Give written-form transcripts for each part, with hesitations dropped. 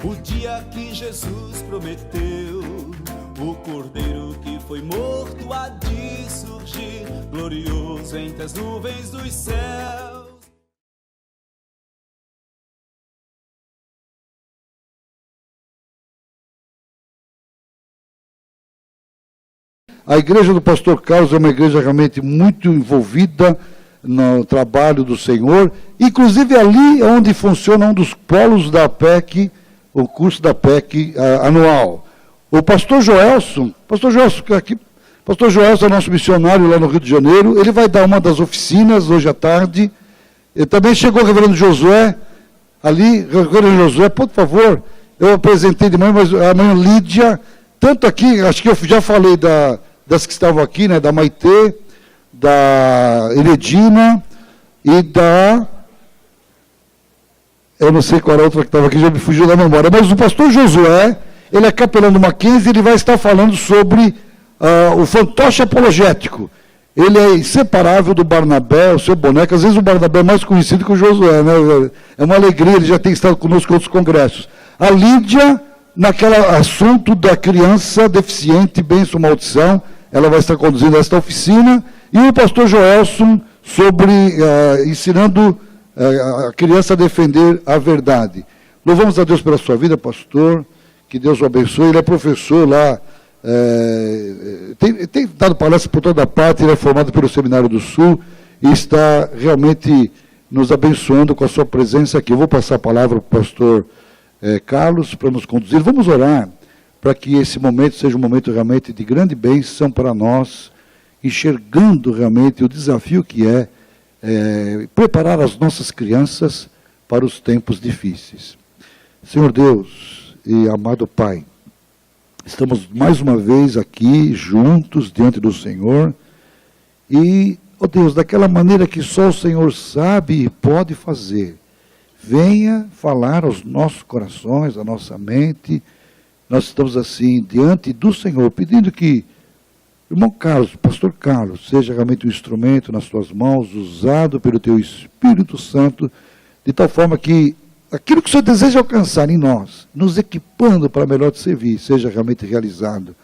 o dia que Jesus prometeu, o cordeiro que foi morto há de surgir, glorioso entre as nuvens dos céus. A igreja do pastor Carlos é uma igreja realmente muito envolvida no trabalho do Senhor, inclusive ali onde funciona um dos polos da PEC, o curso da PEC anual. O pastor Joelson é nosso missionário lá no Rio de Janeiro, ele vai dar uma das oficinas hoje à tarde. E também chegou o reverendo Josué, ali, reverendo Josué, por favor, eu apresentei de manhã, mas a mãe Lídia, tanto aqui, acho que eu já falei das que estavam aqui, né, da Maitê, da Heredina e da... Eu não sei qual era a outra que estava aqui, já me fugiu da memória, mas o pastor Josué, ele é capelão do Mackenzie, ele vai estar falando sobre o fantoche apologético. Ele é inseparável do Barnabé, o seu boneco. Às vezes o Barnabé é mais conhecido que o Josué, né? É uma alegria, ele já tem estado conosco em outros congressos. A Lídia, naquele assunto da criança deficiente, bênção ou maldição, ela vai estar conduzindo esta oficina. E o pastor Joelson sobre ensinando a criança a defender a verdade. Louvamos a Deus pela sua vida, pastor, que Deus o abençoe. Ele é professor lá, tem dado palestra por toda parte, ele é formado pelo Seminário do Sul e está realmente nos abençoando com a sua presença aqui. Eu vou passar a palavra para o pastor Carlos para nos conduzir. Vamos orar para que esse momento seja um momento realmente de grande bênção para nós, enxergando realmente o desafio que é preparar as nossas crianças para os tempos difíceis. Senhor Deus e amado Pai, estamos mais uma vez aqui juntos diante do Senhor e, ó Deus, daquela maneira que só o Senhor sabe e pode fazer, venha falar aos nossos corações, à nossa mente. Nós estamos assim diante do Senhor, pedindo que irmão Carlos, pastor Carlos, seja realmente um instrumento nas tuas mãos, usado pelo teu Espírito Santo, de tal forma que aquilo que o Senhor deseja alcançar em nós, nos equipando para melhor te servir, seja realmente realizado,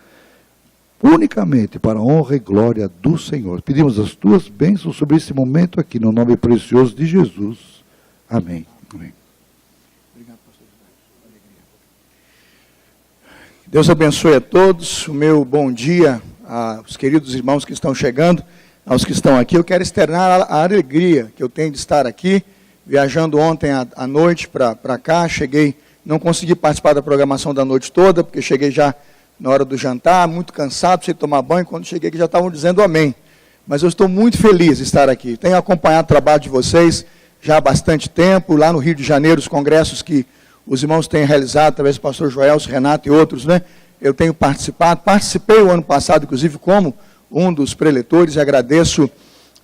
unicamente para a honra e glória do Senhor. Pedimos as tuas bênçãos sobre esse momento aqui, no nome precioso de Jesus. Amém. Amém. Obrigado, pastor. Deus abençoe a todos. O meu bom dia aos queridos irmãos que estão chegando, aos que estão aqui. Eu quero externar a alegria que eu tenho de estar aqui, viajando ontem à noite para cá. Cheguei, não consegui participar da programação da noite toda, porque cheguei já na hora do jantar, muito cansado, sem tomar banho. Quando cheguei aqui já estavam dizendo amém. Mas eu estou muito feliz de estar aqui. Tenho acompanhado o trabalho de vocês já há bastante tempo, lá no Rio de Janeiro, os congressos que os irmãos têm realizado, através do pastor Joel, Renato e outros, né? Eu tenho participado, participei o ano passado, inclusive, como um dos preletores, e agradeço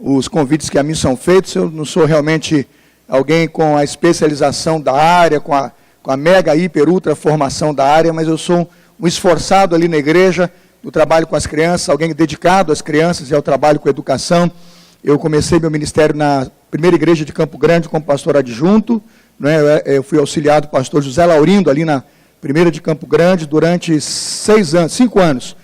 os convites que a mim são feitos. Eu não sou realmente alguém com a especialização da área, com a mega, hiper, ultra formação da área, mas eu sou um esforçado ali na igreja, no trabalho com as crianças, alguém dedicado às crianças e ao trabalho com a educação. Eu comecei meu ministério na primeira igreja de Campo Grande como pastor adjunto, né? Eu fui auxiliado do pastor José Laurindo, ali na primeira de Campo Grande, durante 5 anos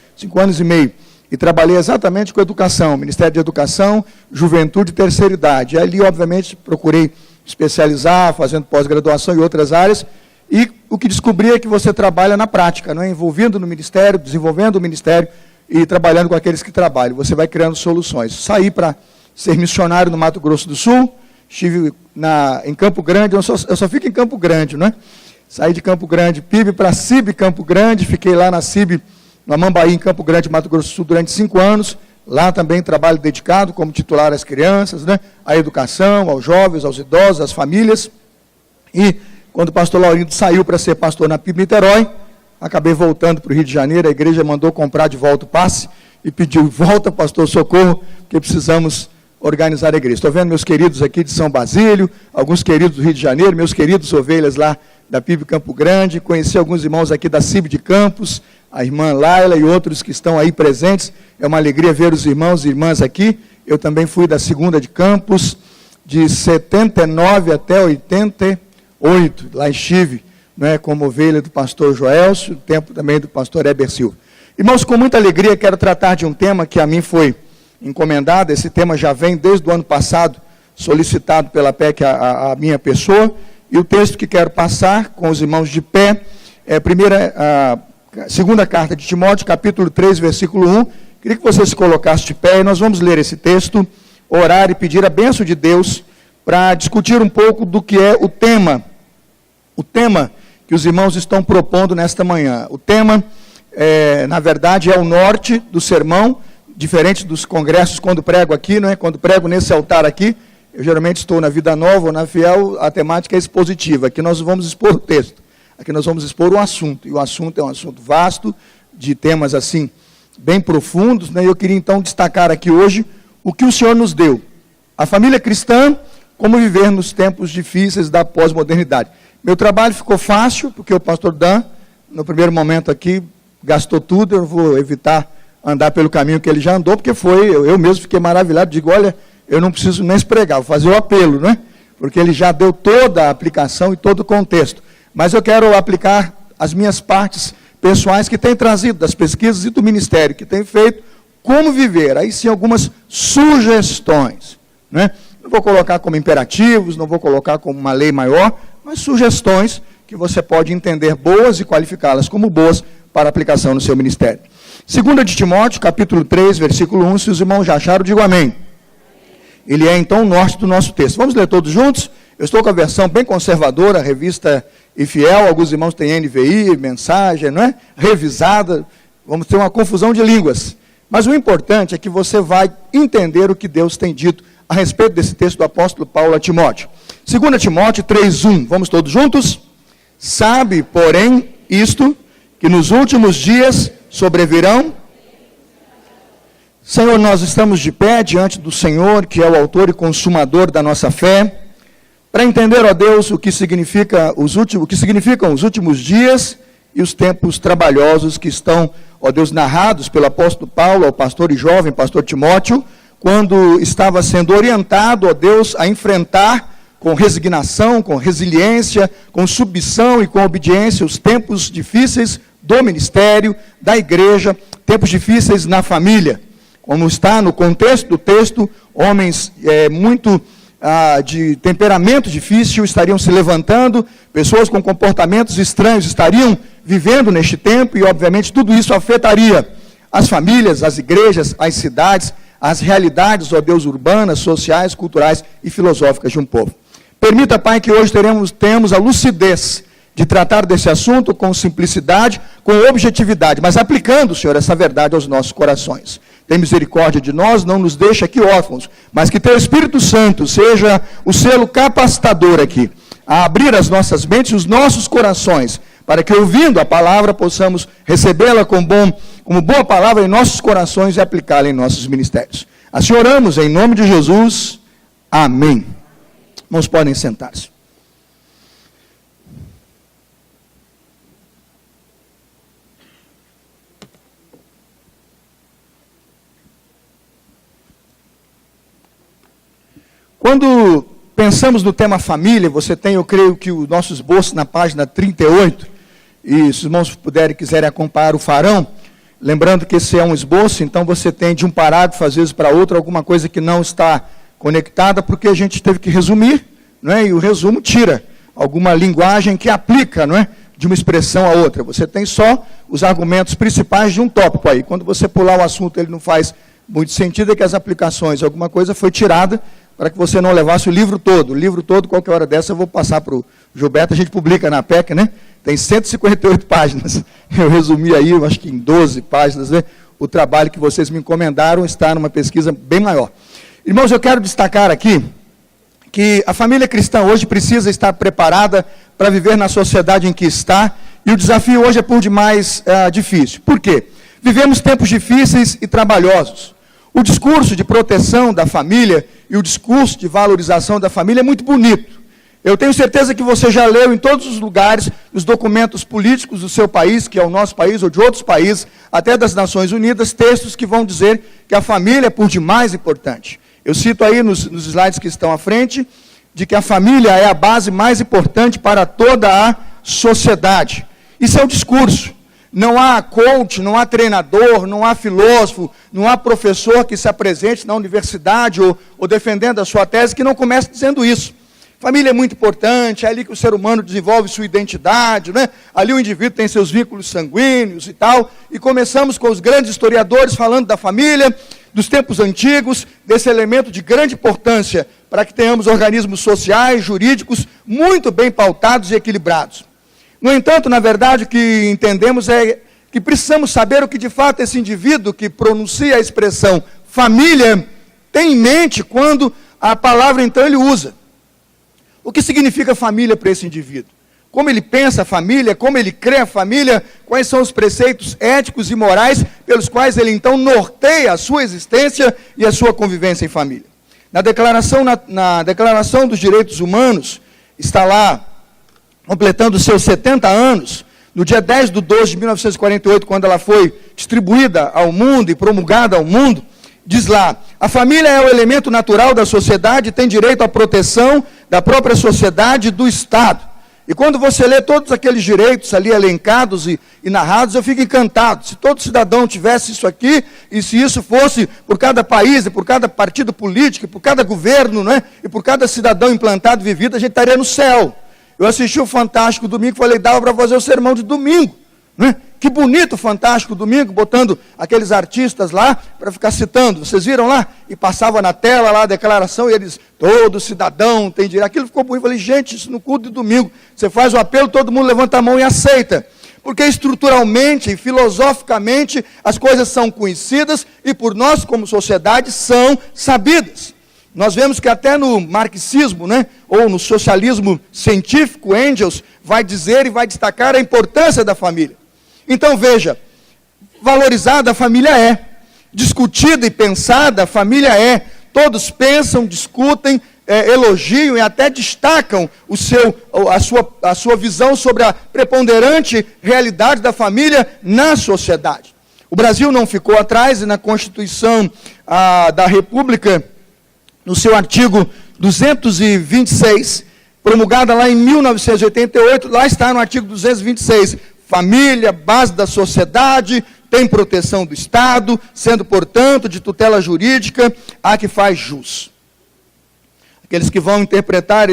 e meio, e trabalhei exatamente com educação, Ministério de Educação, Juventude e Terceira Idade. E ali, obviamente, procurei especializar, fazendo pós-graduação em outras áreas, e o que descobri é que você trabalha na prática, não é? Envolvido no ministério, desenvolvendo o ministério e trabalhando com aqueles que trabalham. Você vai criando soluções. Saí para ser missionário no Mato Grosso do Sul, estive em Campo Grande, eu só fico em Campo Grande, não é? Saí de Campo Grande, PIB para CIB Campo Grande, fiquei lá na CIB, na Mambaí, em Campo Grande, Mato Grosso do Sul, durante 5 anos. Lá também trabalho dedicado como titular às crianças, né? À educação, aos jovens, aos idosos, às famílias. E quando o pastor Laurindo saiu para ser pastor na PIB Niterói, acabei voltando para o Rio de Janeiro, a igreja mandou comprar de volta o passe e pediu, volta, pastor, socorro, porque precisamos organizar a igreja. Estou vendo meus queridos aqui de São Basílio, alguns queridos do Rio de Janeiro, meus queridos ovelhas lá da PIB Campo Grande, conheci alguns irmãos aqui da CIB de Campos, a irmã Laila e outros que estão aí presentes. É uma alegria ver os irmãos e irmãs aqui. Eu também fui da segunda de Campos, de 79 até 88, lá estive né, como ovelha do pastor Joelcio, o tempo também do pastor Heber Silva. Irmãos, com muita alegria quero tratar de um tema que a mim foi encomendado. Esse tema já vem desde o ano passado, solicitado pela PEC a minha pessoa, e o texto que quero passar com os irmãos de pé é a segunda carta de Timóteo, capítulo 3, versículo 1. Queria que você se colocasse de pé e nós vamos ler esse texto, orar e pedir a bênção de Deus para discutir um pouco do que é o tema que os irmãos estão propondo nesta manhã. O tema, na verdade, é o norte do sermão, diferente dos congressos quando prego aqui, não é? Quando prego nesse altar aqui, eu geralmente estou na Vida Nova ou na Fiel, a temática é expositiva. Aqui nós vamos expor o texto, aqui nós vamos expor o assunto, e o assunto é um assunto vasto, de temas assim, bem profundos, né? Eu queria então destacar aqui hoje o que o Senhor nos deu. A família cristã, como viver nos tempos difíceis da pós-modernidade. Meu trabalho ficou fácil, porque o pastor Dan, no primeiro momento aqui, gastou tudo. Eu vou evitar andar pelo caminho que ele já andou, porque eu mesmo fiquei maravilhado, digo, olha, eu não preciso nem pregar, vou fazer o apelo, né? Porque ele já deu toda a aplicação e todo o contexto. Mas eu quero aplicar as minhas partes pessoais que tem trazido das pesquisas e do ministério, que tem feito como viver. Aí sim algumas sugestões, né? Não vou colocar como imperativos, não vou colocar como uma lei maior, mas sugestões que você pode entender boas e qualificá-las como boas para aplicação no seu ministério. 2 de Timóteo, capítulo 3, versículo 1, se os irmãos já acharam, digo amém. Ele é então o norte do nosso texto. Vamos ler todos juntos? Eu estou com a versão bem conservadora, a revista e fiel, alguns irmãos têm NVI, mensagem, não é? Revisada, vamos ter uma confusão de línguas. Mas o importante é que você vai entender o que Deus tem dito a respeito desse texto do apóstolo Paulo a Timóteo. 2 Timóteo 3:1, vamos todos juntos? Sabe, porém, isto, que nos últimos dias sobrevirão. Senhor, nós estamos de pé diante do Senhor, que é o autor e consumador da nossa fé, para entender, ó Deus, o que significam os últimos dias e os tempos trabalhosos que estão, ó Deus, narrados pelo apóstolo Paulo ao pastor e jovem, pastor Timóteo, quando estava sendo orientado, ó Deus, a enfrentar com resignação, com resiliência, com submissão e com obediência os tempos difíceis do ministério, da igreja, tempos difíceis na família. Como está no contexto do texto, homens muito de temperamento difícil estariam se levantando, pessoas com comportamentos estranhos estariam vivendo neste tempo, e obviamente tudo isso afetaria as famílias, as igrejas, as cidades, as realidades, ó Deus, urbanas, sociais, culturais e filosóficas de um povo. Permita, Pai, que hoje tenhamos a lucidez de tratar desse assunto com simplicidade, com objetividade, mas aplicando, Senhor, essa verdade aos nossos corações. Tem misericórdia de nós, não nos deixa aqui órfãos, mas que Teu Espírito Santo seja o selo capacitador aqui, a abrir as nossas mentes e os nossos corações, para que, ouvindo a palavra, possamos recebê-la como boa palavra em nossos corações e aplicá-la em nossos ministérios. Assim oramos, em nome de Jesus. Amém. Irmãos, podem sentar-se. Quando pensamos no tema família, você tem, eu creio que o nosso esboço na página 38, e se os irmãos puderem, quiserem acompanhar o farão, lembrando que esse é um esboço, então você tem de um parágrafo, às vezes, para outro, alguma coisa que não está conectada, porque a gente teve que resumir, não é? E o resumo tira alguma linguagem que aplica, não é? De uma expressão a outra. Você tem só os argumentos principais de um tópico aí. Quando você pular o assunto, ele não faz muito sentido, é que as aplicações, alguma coisa foi tirada, para que você não levasse o livro todo. O livro todo, qualquer hora dessa, eu vou passar para o Gilberto, a gente publica na PEC, né? Tem 158 páginas. Eu resumi aí, eu acho que em 12 páginas, né? O trabalho que vocês me encomendaram está numa pesquisa bem maior. Irmãos, eu quero destacar aqui que a família cristã hoje precisa estar preparada para viver na sociedade em que está, e o desafio hoje é por demais difícil. Por quê? Vivemos tempos difíceis e trabalhosos. O discurso de proteção da família e o discurso de valorização da família é muito bonito. Eu tenho certeza que você já leu em todos os lugares os documentos políticos do seu país, que é o nosso país, ou de outros países, até das Nações Unidas, textos que vão dizer que a família é por demais importante. Eu cito aí nos slides que estão à frente, de que a família é a base mais importante para toda a sociedade. Isso é o discurso. Não há coach, não há treinador, não há filósofo, não há professor que se apresente na universidade ou defendendo a sua tese que não comece dizendo isso. Família é muito importante, é ali que o ser humano desenvolve sua identidade, né? Ali o indivíduo tem seus vínculos sanguíneos e tal. E começamos com os grandes historiadores falando da família, dos tempos antigos, desse elemento de grande importância para que tenhamos organismos sociais, jurídicos, muito bem pautados e equilibrados. No entanto, na verdade, o que entendemos é que precisamos saber o que de fato esse indivíduo que pronuncia a expressão família tem em mente quando a palavra então ele usa. O que significa família para esse indivíduo? Como ele pensa a família, como ele crê a família, quais são os preceitos éticos e morais pelos quais ele então norteia a sua existência e a sua convivência em família. Na Declaração dos Direitos Humanos, está lá, completando seus 70 anos, no dia 10/12 de 1948, quando ela foi distribuída ao mundo e promulgada ao mundo, diz lá, a família é o elemento natural da sociedade e tem direito à proteção da própria sociedade e do Estado. E quando você lê todos aqueles direitos ali elencados e narrados, eu fico encantado. Se todo cidadão tivesse isso aqui, e se isso fosse por cada país, e por cada partido político, e por cada governo, né, e por cada cidadão implantado e vivido, a gente estaria no céu. Eu assisti o Fantástico Domingo e falei, dava para fazer o sermão de domingo. Né? Que bonito o Fantástico Domingo, botando aqueles artistas lá para ficar citando. Vocês viram lá? E passava na tela lá a declaração e eles, todo cidadão tem direito. Aquilo ficou bonito. Eu falei, gente, isso no culto de domingo. Você faz o apelo, todo mundo levanta a mão e aceita. Porque estruturalmente e filosoficamente as coisas são conhecidas e por nós como sociedade são sabidas. Nós vemos que até no marxismo, né, ou no socialismo científico, Engels vai dizer e vai destacar a importância da família. Então veja, valorizada a família é, discutida e pensada a família é, todos pensam, discutem, elogiam e até destacam a sua visão sobre a preponderante realidade da família na sociedade. O Brasil não ficou atrás e na Constituição da República, no seu artigo 226, promulgada lá em 1988, lá está no artigo 226, família, base da sociedade, tem proteção do Estado, sendo, portanto, de tutela jurídica, a que faz jus. Aqueles que vão interpretar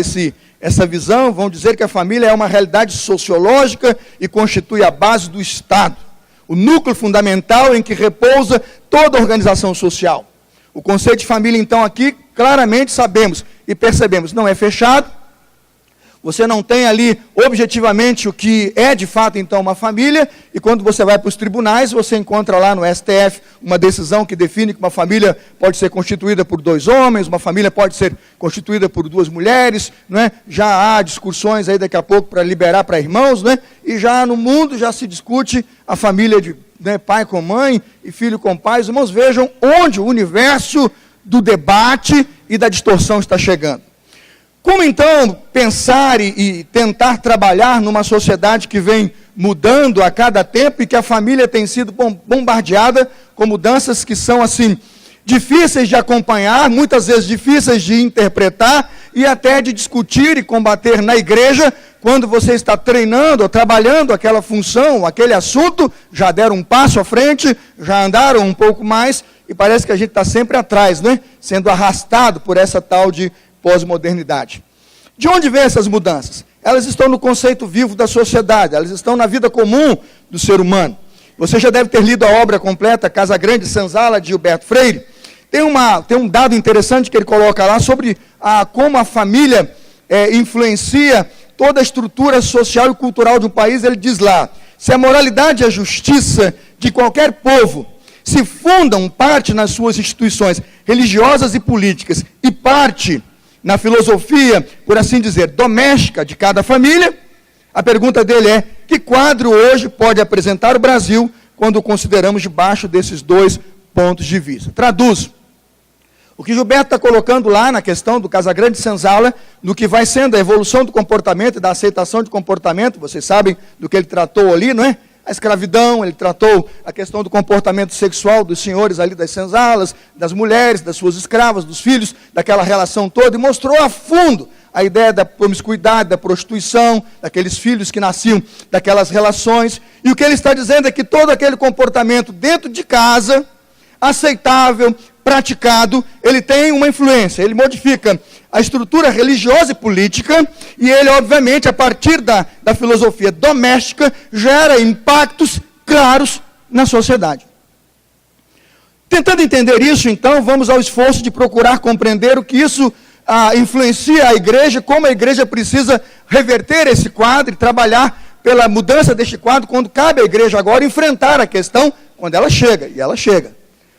essa visão vão dizer que a família é uma realidade sociológica e constitui a base do Estado, o núcleo fundamental em que repousa toda a organização social. O conceito de família, então, aqui, claramente sabemos e percebemos, não é fechado. Você não tem ali, objetivamente, o que é, de fato, então, uma família. E quando você vai para os tribunais, você encontra lá no STF uma decisão que define que uma família pode ser constituída por 2 homens, uma família pode ser constituída por 2 mulheres. Né? Já há discussões aí daqui a pouco para liberar para irmãos. Né? E já no mundo já se discute a família de pai com mãe e filho com pai. Os irmãos vejam onde o universo do debate e da distorção está chegando. Como então pensar e tentar trabalhar numa sociedade que vem mudando a cada tempo e que a família tem sido bombardeada com mudanças que são assim difíceis de acompanhar, muitas vezes difíceis de interpretar e até de discutir e combater na igreja, quando você está treinando ou trabalhando aquela função, aquele assunto, já deram um passo à frente, já andaram um pouco mais e parece que a gente está sempre atrás, né? Sendo arrastado por essa tal de pós-modernidade. De onde vêm essas mudanças? Elas estão no conceito vivo da sociedade, elas estão na vida comum do ser humano. Você já deve ter lido a obra completa, Casa Grande Senzala, de Gilberto Freire. Tem um dado interessante que ele coloca lá sobre como a família influencia toda a estrutura social e cultural de um país. Ele diz lá, se a moralidade e a justiça de qualquer povo se fundam parte nas suas instituições religiosas e políticas e parte na filosofia, por assim dizer, doméstica de cada família, a pergunta dele é, que quadro hoje pode apresentar o Brasil quando o consideramos debaixo desses 2 pontos de vista? Traduzo. O que Gilberto está colocando lá na questão do Casagrande Senzala, no que vai sendo a evolução do comportamento e da aceitação de comportamento, vocês sabem do que ele tratou ali, não é? A escravidão, ele tratou a questão do comportamento sexual dos senhores ali das senzalas, das mulheres, das suas escravas, dos filhos, daquela relação toda, e mostrou a fundo a ideia da promiscuidade, da prostituição, daqueles filhos que nasciam daquelas relações. E o que ele está dizendo é que todo aquele comportamento dentro de casa, aceitável, praticado, ele tem uma influência, ele modifica a estrutura religiosa e política, e ele, obviamente, a partir da filosofia doméstica, gera impactos claros na sociedade. Tentando entender isso, então, vamos ao esforço de procurar compreender o que isso influencia a igreja, como a igreja precisa reverter esse quadro e trabalhar pela mudança deste quadro, quando cabe à igreja agora enfrentar a questão quando ela chega, e ela chega.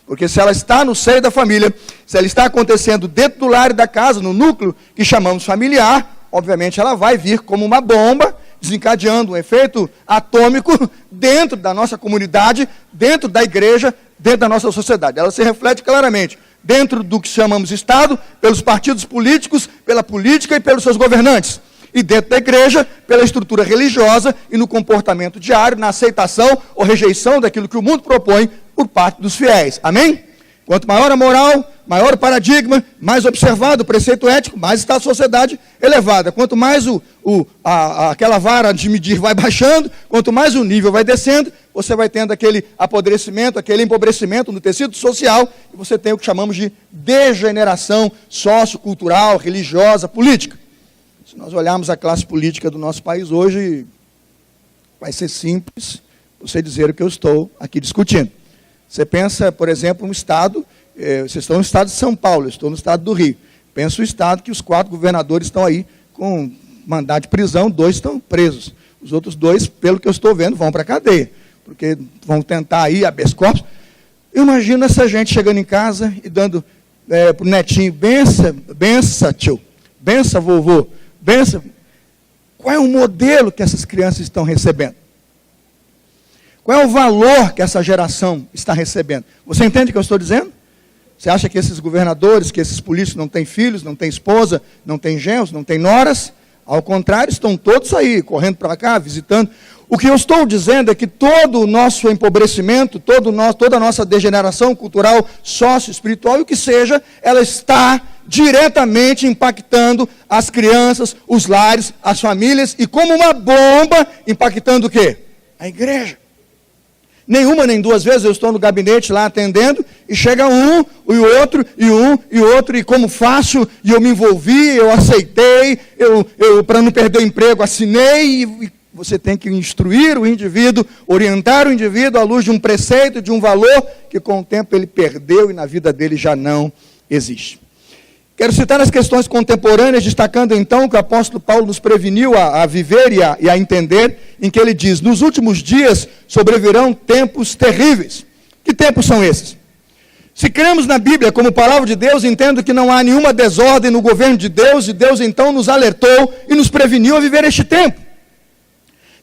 Porque se ela está no seio da família, se ela está acontecendo dentro do lar e da casa, no núcleo que chamamos familiar, obviamente ela vai vir como uma bomba, desencadeando um efeito atômico dentro da nossa comunidade, dentro da igreja, dentro da nossa sociedade. Ela se reflete claramente dentro do que chamamos Estado, pelos partidos políticos, pela política e pelos seus governantes. E dentro da igreja, pela estrutura religiosa e no comportamento diário, na aceitação ou rejeição daquilo que o mundo propõe por parte dos fiéis. Amém? Quanto maior a moral, maior o paradigma, mais observado o preceito ético, mais está a sociedade elevada. Quanto mais aquela vara de medir vai baixando, quanto mais o nível vai descendo, você vai tendo aquele apodrecimento, aquele empobrecimento no tecido social, e você tem o que chamamos de degeneração sociocultural, religiosa, política. Se nós olharmos a classe política do nosso país hoje, vai ser simples você dizer o que eu estou aqui discutindo. Você pensa, por exemplo, um estado, vocês estão no estado de São Paulo, eu estou no estado do Rio. Pensa o estado que os 4 governadores estão aí com mandado de prisão, 2 estão presos. Os outros 2, pelo que eu estou vendo, vão para a cadeia, porque vão tentar aí habeas corpus. Eu imagino essa gente chegando em casa e dando para o netinho, bença tio, bença vovô, bença. Qual é o modelo que essas crianças estão recebendo? Qual é o valor que essa geração está recebendo? Você entende o que eu estou dizendo? Você acha que esses governadores, que esses políticos não têm filhos, não têm esposa, não têm genros, não têm noras? Ao contrário, estão todos aí, correndo para cá, visitando. O que eu estou dizendo é que todo o nosso empobrecimento, toda a nossa degeneração cultural, sócio-espiritual, e o que seja, ela está diretamente impactando as crianças, os lares, as famílias, e como uma bomba, impactando o quê? A igreja. Nenhuma nem 2 vezes eu estou no gabinete lá atendendo, e chega um, e outro, e como fácil, e eu me envolvi, eu aceitei, eu para não perder o emprego, assinei, e você tem que instruir o indivíduo, orientar o indivíduo à luz de um preceito, de um valor, que com o tempo ele perdeu e na vida dele já não existe. Quero citar as questões contemporâneas, destacando então que o apóstolo Paulo nos preveniu a viver e a entender, em que ele diz, nos últimos dias sobrevirão tempos terríveis. Que tempos são esses? Se cremos na Bíblia como palavra de Deus, entendo que não há nenhuma desordem no governo de Deus, e Deus então nos alertou e nos preveniu a viver este tempo.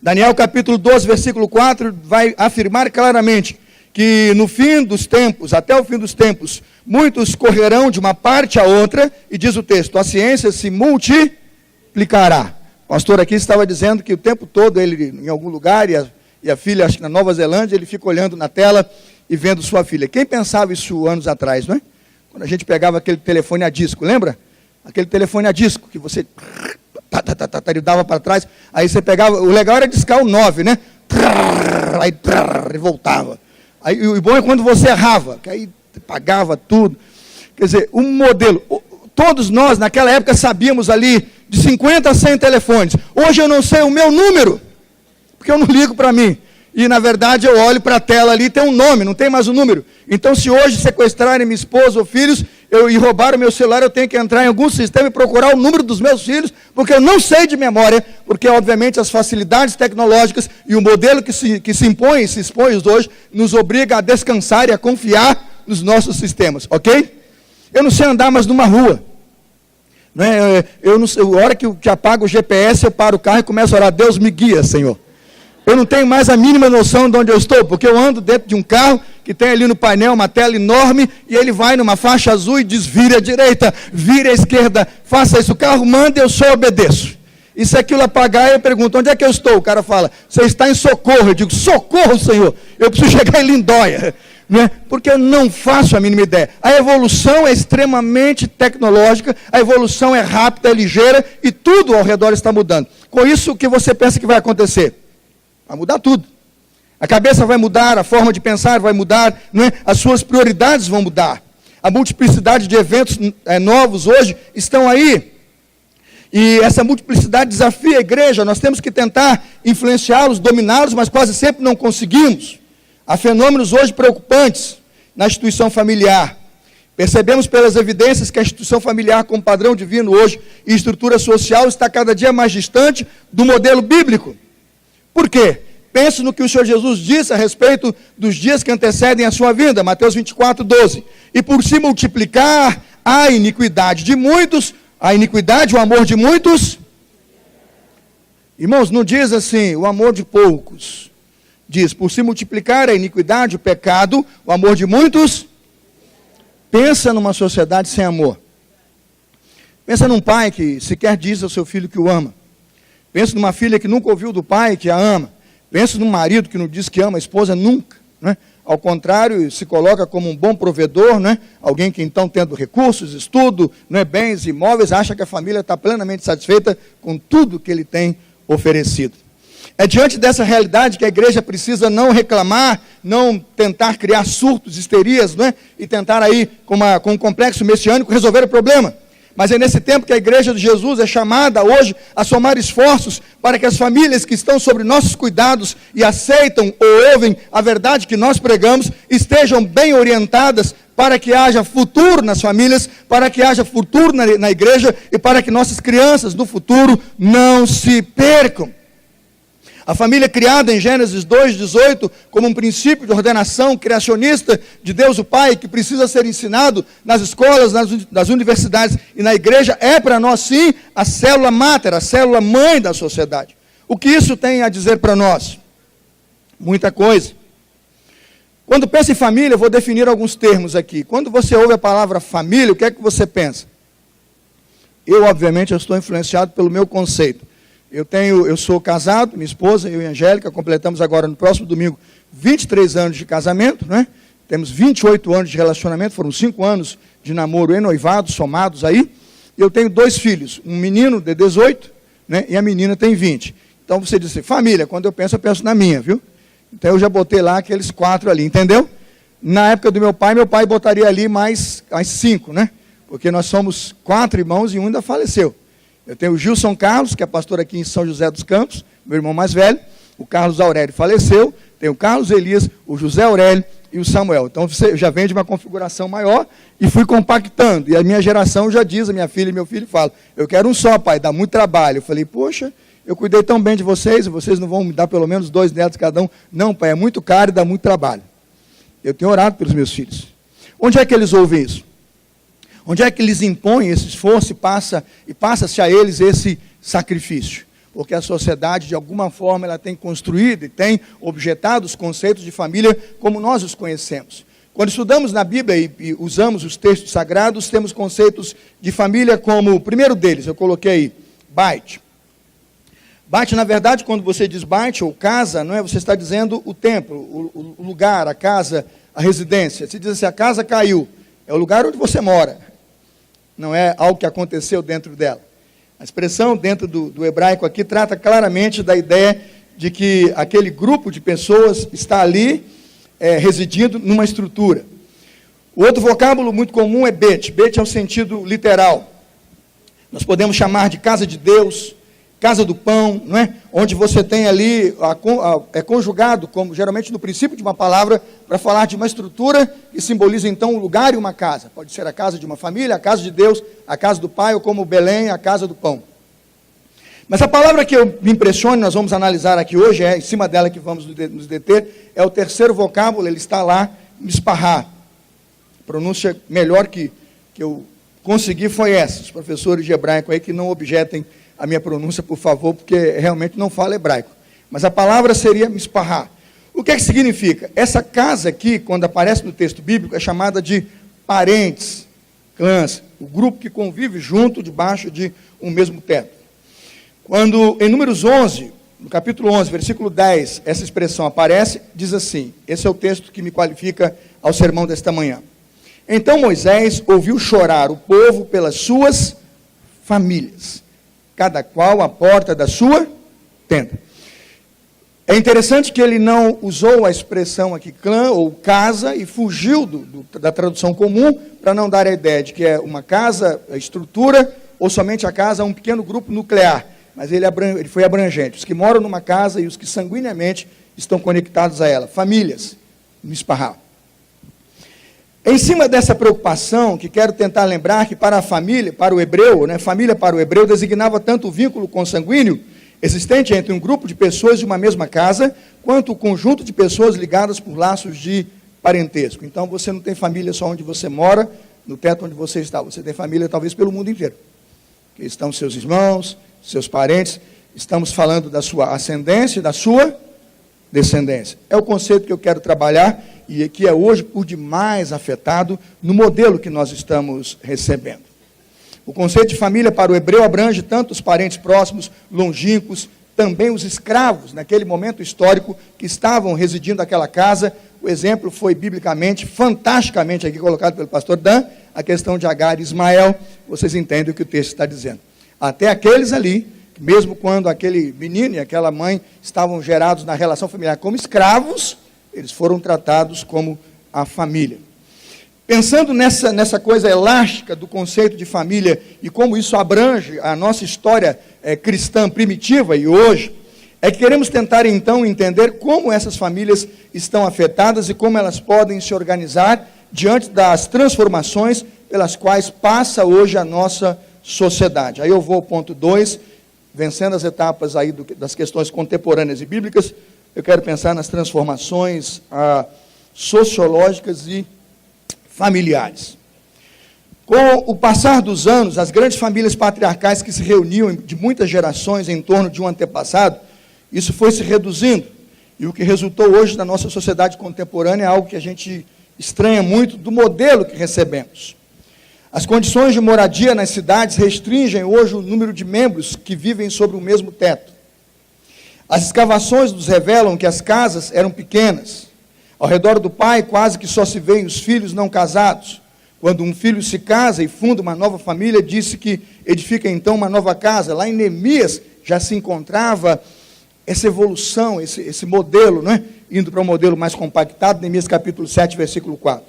Daniel capítulo 12, versículo 4, vai afirmar claramente que no fim dos tempos, até o fim dos tempos, muitos correrão de uma parte a outra, e diz o texto, a ciência se multiplicará. O pastor aqui estava dizendo que o tempo todo ele em algum lugar, e a filha, acho que na Nova Zelândia, ele fica olhando na tela e vendo sua filha. Quem pensava isso anos atrás, não é? Quando a gente pegava aquele telefone a disco, lembra? Aquele telefone a disco, que você ele dava para trás, aí você pegava, o legal era discar o 9, né? Aí e voltava. Aí, o bom é quando você errava, que aí pagava tudo. Quer dizer, um modelo. Todos nós, naquela época, sabíamos ali de 50 a 100 telefones. Hoje eu não sei o meu número, porque eu não ligo para mim. E, na verdade, eu olho para a tela ali, tem um nome, não tem mais um número. Então, se hoje sequestrarem minha esposa ou filhos, e roubaram o meu celular, eu tenho que entrar em algum sistema e procurar o número dos meus filhos, porque eu não sei de memória, porque, obviamente, as facilidades tecnológicas e o modelo que se impõe hoje, nos obriga a descansar e a confiar nos nossos sistemas, ok? Eu não sei andar mais numa rua. Não é? Eu não sei, a hora que apaga o GPS, eu paro o carro e começo a orar, Deus me guia, Senhor. Eu não tenho mais a mínima noção de onde eu estou, porque eu ando dentro de um carro que tem ali no painel uma tela enorme, e ele vai numa faixa azul e diz, vire à direita, vire à esquerda, faça isso, o carro manda, eu só obedeço. E se aquilo apagar, eu pergunto, onde é que eu estou? O cara fala, você está em Socorro. Eu digo, Socorro, Senhor, eu preciso chegar em Lindóia. Não é? Porque eu não faço a mínima ideia. A evolução é extremamente tecnológica, a evolução é rápida, é ligeira, e tudo ao redor está mudando. Com isso, o que você pensa que vai acontecer? Vai mudar tudo. A cabeça vai mudar, a forma de pensar vai mudar, não é? As suas prioridades vão mudar. A multiplicidade de eventos novos hoje estão aí. E essa multiplicidade desafia a igreja. Nós temos que tentar influenciá-los, dominá-los, mas quase sempre não conseguimos. Há fenômenos hoje preocupantes na instituição familiar. Percebemos pelas evidências que a instituição familiar como padrão divino hoje e estrutura social está cada dia mais distante do modelo bíblico. Por quê? Pense no que o Senhor Jesus disse a respeito dos dias que antecedem a sua vinda, Mateus 24, 12. E por se multiplicar a iniquidade de muitos, a iniquidade, o amor de muitos. Irmãos, não diz assim, o amor de poucos. Diz, por se multiplicar a iniquidade, o pecado, o amor de muitos. Pensa numa sociedade sem amor. Pensa num pai que sequer diz ao seu filho que o ama. Pensa numa filha que nunca ouviu do pai que a ama. Pensa num marido que não diz que ama a esposa nunca, né? Ao contrário, se coloca como um bom provedor, né? Alguém que então, tendo recursos, estudo, né? Bens, imóveis, acha que a família está plenamente satisfeita com tudo que ele tem oferecido. É diante dessa realidade que a igreja precisa não reclamar, não tentar criar surtos, histerias, né? E tentar aí, com um complexo messiânico, resolver o problema. Mas é nesse tempo que a igreja de Jesus é chamada hoje a somar esforços para que as famílias que estão sob nossos cuidados e aceitam ou ouvem a verdade que nós pregamos, estejam bem orientadas para que haja futuro nas famílias, para que haja futuro na igreja e para que nossas crianças do futuro não se percam. A família criada em Gênesis 2:18 como um princípio de ordenação criacionista de Deus o Pai, que precisa ser ensinado nas escolas, nas universidades e na igreja, é para nós sim a célula máter, a célula mãe da sociedade. O que isso tem a dizer para nós? Muita coisa. Quando pensa em família, eu vou definir alguns termos aqui. Quando você ouve a palavra família, o que é que você pensa? Eu, obviamente, estou influenciado pelo meu conceito. Eu sou casado, minha esposa, eu e a Angélica, completamos agora no próximo domingo 23 anos de casamento, né? Temos 28 anos de relacionamento, foram 5 anos de namoro e noivado, somados aí. Eu tenho 2 filhos, um menino de 18, né? E a menina tem 20. Então você diz assim, família, quando eu penso na minha, viu? Então eu já botei lá aqueles 4 ali, entendeu? Na época do meu pai botaria ali mais 5, né? Porque nós somos 4 irmãos e um ainda faleceu. Eu tenho o Gilson Carlos, que é pastor aqui em São José dos Campos, meu irmão mais velho. O Carlos Aurélio faleceu. Tenho o Carlos Elias, o José Aurélio e o Samuel. Então, você já vem de uma configuração maior e fui compactando. E a minha geração já diz, a minha filha e meu filho falam, eu quero um só, pai, dá muito trabalho. Eu falei, poxa, eu cuidei tão bem de vocês, e vocês não vão me dar pelo menos 2 netos cada um. Não, pai, é muito caro e dá muito trabalho. Eu tenho orado pelos meus filhos. Onde é que eles ouvem isso? Onde é que eles impõem esse esforço e passa-se a eles esse sacrifício? Porque a sociedade, de alguma forma, ela tem construído e tem objetado os conceitos de família como nós os conhecemos. Quando estudamos na Bíblia e usamos os textos sagrados, temos conceitos de família como, o primeiro deles, eu coloquei aí, Bait. Bait, na verdade, quando você diz Bait ou casa, não é? Você está dizendo o templo, o lugar, a casa, a residência. Se diz assim, a casa caiu, é o lugar onde você mora. Não é algo que aconteceu dentro dela. A expressão dentro do hebraico aqui trata claramente da ideia de que aquele grupo de pessoas está ali residindo numa estrutura. O outro vocábulo muito comum é bet. Bet é o sentido literal. Nós podemos chamar de casa de Deus, casa do pão, não é? Onde você tem ali, é conjugado, como geralmente no princípio de uma palavra, para falar de uma estrutura que simboliza então um lugar e uma casa. Pode ser a casa de uma família, a casa de Deus, a casa do Pai, ou como Belém, a casa do pão. Mas a palavra que me impressiona, nós vamos analisar aqui hoje, é em cima dela que vamos nos deter, é o terceiro vocábulo, ele está lá, misparrá. A pronúncia melhor que eu consegui foi essa. Os professores de hebraico aí que não objetem a minha pronúncia, por favor, porque realmente não falo hebraico. Mas a palavra seria misparrá. O que é que significa? Essa casa aqui, quando aparece no texto bíblico, é chamada de parentes, clãs, o grupo que convive junto, debaixo de um mesmo teto. Quando, em Números 11, no capítulo 11, versículo 10, essa expressão aparece, diz assim, esse é o texto que me qualifica ao sermão desta manhã. Então Moisés ouviu chorar o povo pelas suas famílias, cada qual à porta da sua tenda. É interessante que ele não usou a expressão aqui clã ou casa e fugiu da tradução comum para não dar a ideia de que é uma casa, a estrutura, ou somente a casa, um pequeno grupo nuclear. Mas ele foi abrangente. Os que moram numa casa e os que sanguineamente estão conectados a ela. Famílias, no esparral. Em cima dessa preocupação, que quero tentar lembrar que para a família, para o hebreu, família para o hebreu designava tanto o vínculo consanguíneo existente entre um grupo de pessoas de uma mesma casa, quanto o conjunto de pessoas ligadas por laços de parentesco. Então, você não tem família só onde você mora, no teto onde você está. Você tem família talvez pelo mundo inteiro. Que estão seus irmãos, seus parentes. Estamos falando da sua ascendência e da sua descendência. É o conceito que eu quero trabalhar e que é hoje por demais afetado no modelo que nós estamos recebendo. O conceito de família para o hebreu abrange tanto os parentes próximos, longínquos, também os escravos, naquele momento histórico, que estavam residindo naquela casa. O exemplo foi biblicamente, fantasticamente aqui colocado pelo pastor Dan, a questão de Agar e Ismael. Vocês entendem o que o texto está dizendo. Até aqueles ali, mesmo quando aquele menino e aquela mãe estavam gerados na relação familiar como escravos, eles foram tratados como a família. Pensando nessa coisa elástica do conceito de família e como isso abrange a nossa história cristã primitiva e hoje, é que queremos tentar então entender como essas famílias estão afetadas e como elas podem se organizar diante das transformações pelas quais passa hoje a nossa sociedade. Aí eu vou ao ponto 2, vencendo as etapas aí das questões contemporâneas e bíblicas, eu quero pensar nas transformações sociológicas e familiares. Com o passar dos anos, as grandes famílias patriarcais que se reuniam de muitas gerações em torno de um antepassado, isso foi se reduzindo. E o que resultou hoje na nossa sociedade contemporânea é algo que a gente estranha muito do modelo que recebemos. As condições de moradia nas cidades restringem hoje o número de membros que vivem sob o mesmo teto. As escavações nos revelam que as casas eram pequenas. Ao redor do pai, quase que só se veem os filhos não casados. Quando um filho se casa e funda uma nova família, disse que edifica então uma nova casa. Lá em Neemias já se encontrava essa evolução, esse modelo, indo para um modelo mais compactado, Neemias capítulo 7, versículo 4.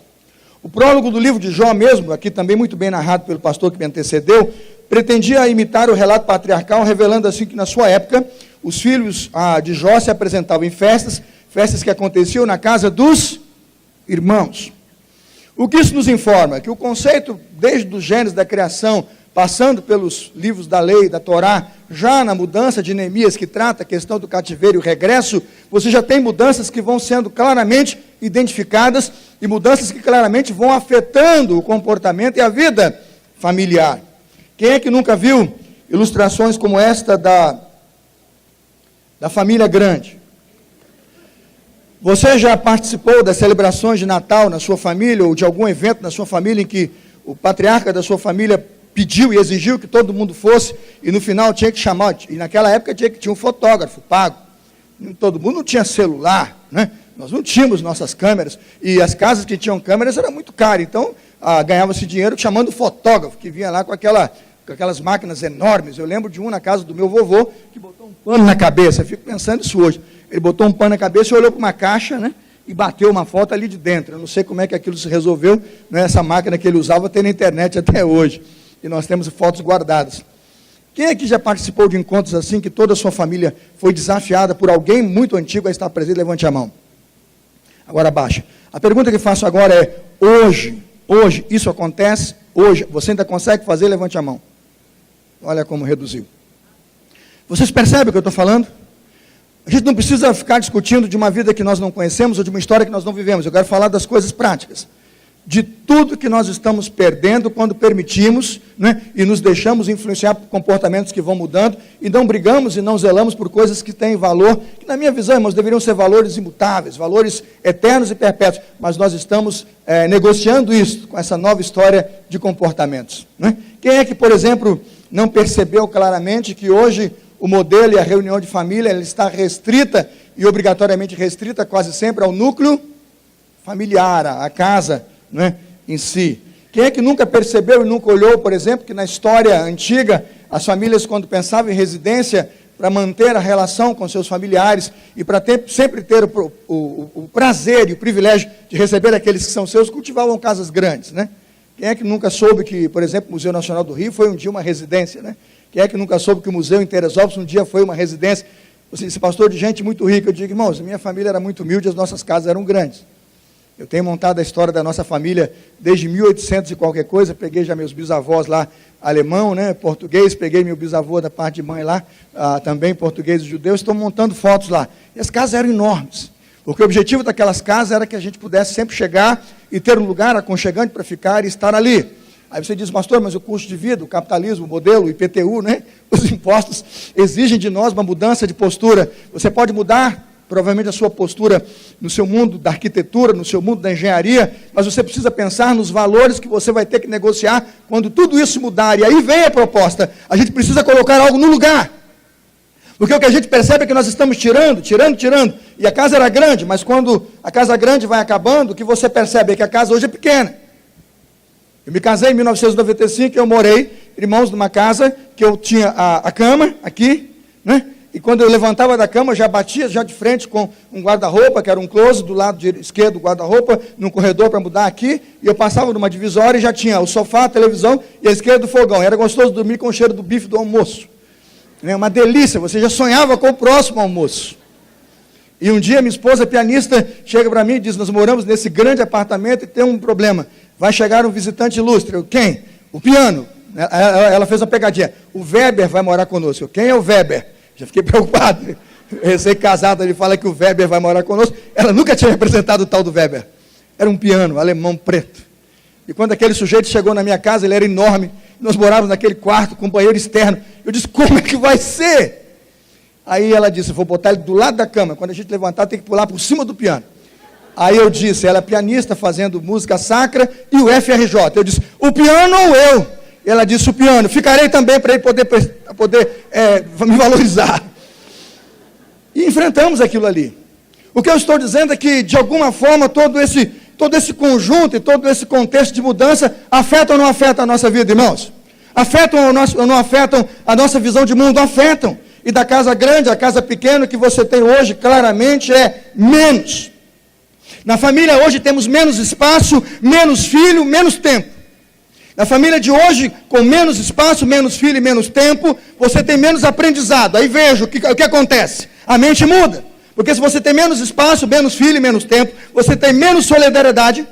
O prólogo do livro de Jó mesmo, aqui também muito bem narrado pelo pastor que me antecedeu, pretendia imitar o relato patriarcal, revelando assim que na sua época, os filhos de Jó se apresentavam em festas que aconteciam na casa dos irmãos. O que isso nos informa? Que o conceito, desde os Gênesis da criação, passando pelos livros da lei, da Torá, já na mudança de Neemias, que trata a questão do cativeiro e o regresso, você já tem mudanças que vão sendo claramente identificadas e mudanças que claramente vão afetando o comportamento e a vida familiar. Quem é que nunca viu ilustrações como esta da família grande? Você já participou das celebrações de Natal na sua família, ou de algum evento na sua família em que o patriarca da sua família pediu e exigiu que todo mundo fosse, e no final tinha que chamar, e naquela época tinha um fotógrafo pago. Todo mundo não tinha celular, Nós não tínhamos nossas câmeras, e as casas que tinham câmeras eram muito caras, então ganhava-se dinheiro chamando fotógrafo, que vinha lá com aquelas máquinas enormes. Eu lembro de um na casa do meu vovô, que botou um pano na cabeça, eu fico pensando isso hoje. Ele botou um pano na cabeça e olhou para uma caixa, e bateu uma foto ali de dentro. Eu não sei como é que aquilo se resolveu, essa máquina que ele usava tem na internet até hoje, e nós temos fotos guardadas. Quem aqui já participou de encontros assim, que toda a sua família foi desafiada por alguém muito antigo a estar presente? Levante a mão. Agora abaixa. A pergunta que faço agora é, hoje, isso acontece? Hoje, você ainda consegue fazer? Levante a mão. Olha como reduziu. Vocês percebem o que eu estou falando? A gente não precisa ficar discutindo de uma vida que nós não conhecemos ou de uma história que nós não vivemos. Eu quero falar das coisas práticas. De tudo que nós estamos perdendo quando permitimos, e nos deixamos influenciar por comportamentos que vão mudando, e não brigamos e não zelamos por coisas que têm valor, que na minha visão, irmãos, deveriam ser valores imutáveis, valores eternos e perpétuos, mas nós estamos negociando isso com essa nova história de comportamentos. Quem é que, por exemplo, não percebeu claramente que hoje o modelo e a reunião de família ela está restrita, e obrigatoriamente restrita quase sempre ao núcleo familiar, a casa, né, em si. Quem é que nunca percebeu e nunca olhou, por exemplo, que na história antiga, as famílias, quando pensavam em residência, para manter a relação com seus familiares e para sempre ter o prazer e o privilégio de receber aqueles que são seus, cultivavam casas grandes, né? Quem é que nunca soube que, por exemplo, o Museu Nacional do Rio foi um dia uma residência, né? Quem é que nunca soube que o Museu em Teresópolis um dia foi uma residência? Você disse, pastor, de gente muito rica. Eu digo, irmãos, minha família era muito humilde, as nossas casas eram grandes. Eu tenho montado a história da nossa família desde 1800 e qualquer coisa, peguei já meus bisavós lá, alemão, né, português, peguei meu bisavô da parte de mãe lá, também português e judeu, estou montando fotos lá. E as casas eram enormes, porque o objetivo daquelas casas era que a gente pudesse sempre chegar e ter um lugar aconchegante para ficar e estar ali. Aí você diz, pastor, mas o custo de vida, o capitalismo, o modelo, o IPTU, né, os impostos exigem de nós uma mudança de postura. Você pode mudar provavelmente a sua postura no seu mundo da arquitetura, no seu mundo da engenharia, mas você precisa pensar nos valores que você vai ter que negociar quando tudo isso mudar. E aí vem a proposta, a gente precisa colocar algo no lugar. Porque o que a gente percebe é que nós estamos tirando, e a casa era grande, mas quando a casa grande vai acabando, o que você percebe é que a casa hoje é pequena. Eu me casei em 1995, eu morei, irmãos, numa casa que eu tinha a cama aqui, né? E quando eu levantava da cama, já batia já de frente com um guarda-roupa, que era um closet, do lado esquerdo do guarda-roupa, num corredor para mudar aqui, e eu passava numa divisória e já tinha o sofá, a televisão e a esquerda do fogão. Era gostoso dormir com o cheiro do bife do almoço. É uma delícia, você já sonhava com o próximo almoço. E um dia minha esposa, pianista, chega para mim e diz, nós moramos nesse grande apartamento e tem um problema. Vai chegar um visitante ilustre. Eu, quem? O piano. Ela fez uma pegadinha. O Weber vai morar conosco. Quem é o Weber? Já fiquei preocupado. Recém-casado, ele fala que o Weber vai morar conosco. Ela nunca tinha representado o tal do Weber. Era um piano, alemão preto. E quando aquele sujeito chegou na minha casa, ele era enorme. Nós morávamos naquele quarto com banheiro externo. Eu disse, como é que vai ser? Aí ela disse, vou botar ele do lado da cama. Quando a gente levantar, tem que pular por cima do piano. Aí eu disse, ela é pianista, fazendo música sacra, e o FRJ. Eu disse, o piano ou eu? Ela disse, o piano. Ficarei também para ele poder me valorizar. E enfrentamos aquilo ali. O que eu estou dizendo é que, de alguma forma, todo esse conjunto e todo esse contexto de mudança afetam ou não afetam a nossa vida, irmãos? Afetam ou não afetam a nossa visão de mundo? Afetam. E da casa grande, a casa pequena que você tem hoje, claramente é menos. Na família hoje temos menos espaço, menos filho, menos tempo. Na família de hoje, com menos espaço, menos filho e menos tempo, você tem menos aprendizado. Aí veja o que acontece. A mente muda. Porque se você tem menos espaço, menos filho e menos tempo, você tem menos solidariedade,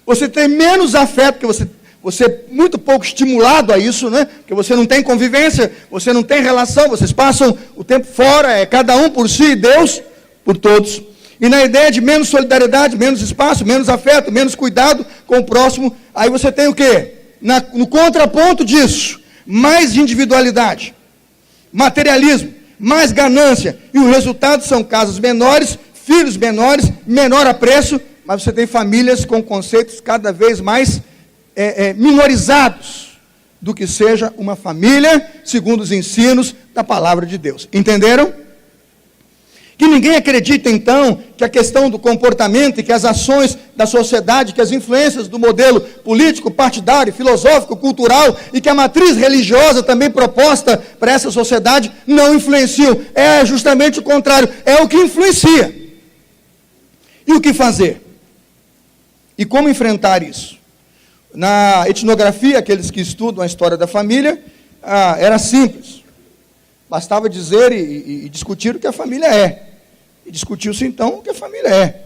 você tem menos afeto, porque você é muito pouco estimulado a isso, né? Porque você não tem convivência, você não tem relação, vocês passam o tempo fora, é cada um por si e Deus por todos. E na ideia de menos solidariedade, menos espaço, menos afeto, menos cuidado com o próximo, aí você tem o quê? No contraponto disso, mais individualidade, materialismo, mais ganância, e o resultado são casas menores, filhos menores, menor apreço, mas você tem famílias com conceitos cada vez mais minorizados do que seja uma família segundo os ensinos da palavra de Deus. Entenderam? Que ninguém acredita, então, que a questão do comportamento e que as ações da sociedade, que as influências do modelo político, partidário, filosófico, cultural e que a matriz religiosa também proposta para essa sociedade não influenciam. É justamente o contrário, é o que influencia. E o que fazer? E como enfrentar isso? Na etnografia, aqueles que estudam a história da família, era simples. Bastava dizer e discutir o que a família é. E discutiu-se, então, o que a família é.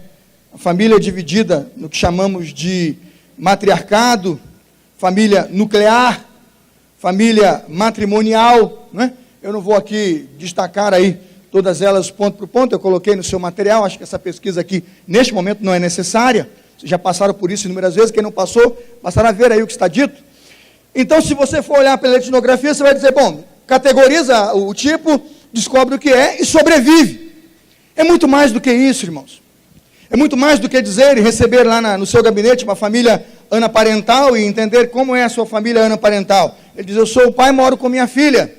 A família é dividida no que chamamos de matriarcado, família nuclear, família matrimonial, né? Eu não vou aqui destacar aí todas elas ponto por ponto, eu coloquei no seu material, acho que essa pesquisa aqui, neste momento, não é necessária. Vocês já passaram por isso inúmeras vezes, quem não passou, passará a ver aí o que está dito. Então, se você for olhar pela etnografia, você vai dizer, bom, categoriza o tipo, descobre o que é e sobrevive. É muito mais do que isso, irmãos. É muito mais do que dizer e receber lá no seu gabinete uma família anaparental e entender como é a sua família anaparental. Ele diz, eu sou o pai e moro com minha filha.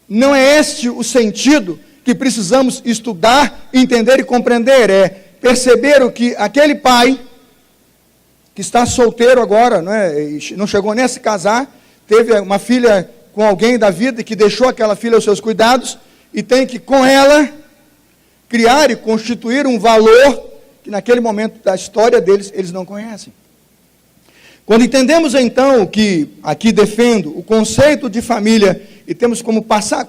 Não é este o sentido que precisamos estudar, entender e compreender. É perceberam que aquele pai, que está solteiro agora, não chegou nem a se casar, teve uma filha com alguém da vida, que deixou aquela filha aos seus cuidados, e tem que, com ela, criar e constituir um valor que naquele momento da história deles, eles não conhecem. Quando entendemos então que aqui defendo o conceito de família e temos como passar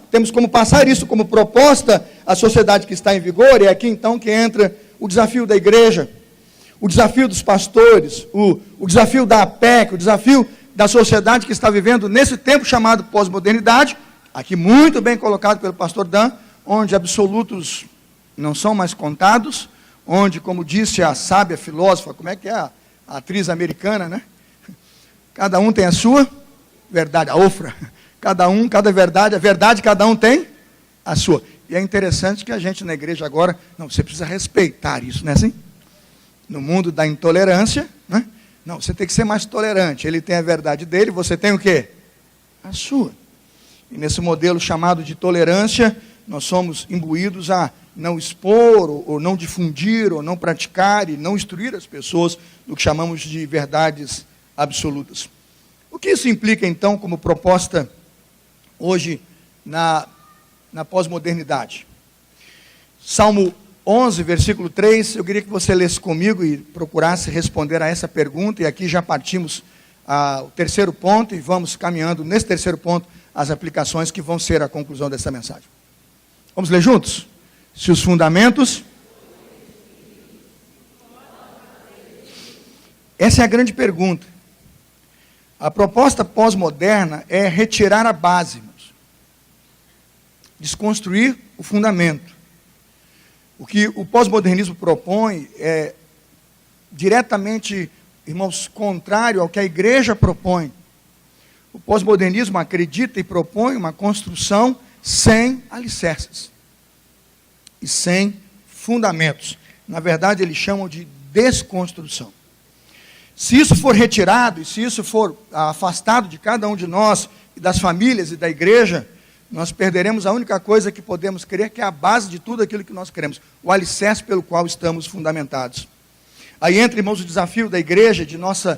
isso como proposta à sociedade que está em vigor, é aqui então que entra o desafio da igreja, o desafio dos pastores, o desafio da APEC, o desafio da sociedade que está vivendo nesse tempo chamado pós-modernidade, aqui muito bem colocado pelo pastor Dan, onde absolutos não são mais contados, onde, como disse a sábia filósofa, como é que é a atriz americana, né? Cada um tem a sua verdade, a Ofra. Cada verdade, a verdade cada um tem a sua. E é interessante que a gente na igreja agora, não, você precisa respeitar isso, não é assim? No mundo da intolerância, né? Não, você tem que ser mais tolerante. Ele tem a verdade dele, você tem o quê? A sua. E nesse modelo chamado de tolerância, nós somos imbuídos a não expor, ou não difundir, ou não praticar, e não instruir as pessoas no que chamamos de verdades absolutas. O que isso implica, então, como proposta hoje na pós-modernidade? Salmo 11, versículo 3, eu queria que você lesse comigo e procurasse responder a essa pergunta, e aqui já partimos ao terceiro ponto, e vamos caminhando nesse terceiro ponto as aplicações que vão ser a conclusão dessa mensagem. Vamos ler juntos? Se os fundamentos... Essa é a grande pergunta. A proposta pós-moderna é retirar a base, irmãos. Desconstruir o fundamento. O que o pós-modernismo propõe é diretamente, irmãos, contrário ao que a igreja propõe. O pós-modernismo acredita e propõe uma construção sem alicerces e sem fundamentos. Na verdade, eles chamam de desconstrução. Se isso for retirado, e se isso for afastado de cada um de nós, e das famílias e da igreja, nós perderemos a única coisa que podemos crer, que é a base de tudo aquilo que nós queremos, o alicerce pelo qual estamos fundamentados. Aí entra, irmãos, o desafio da igreja, de nosso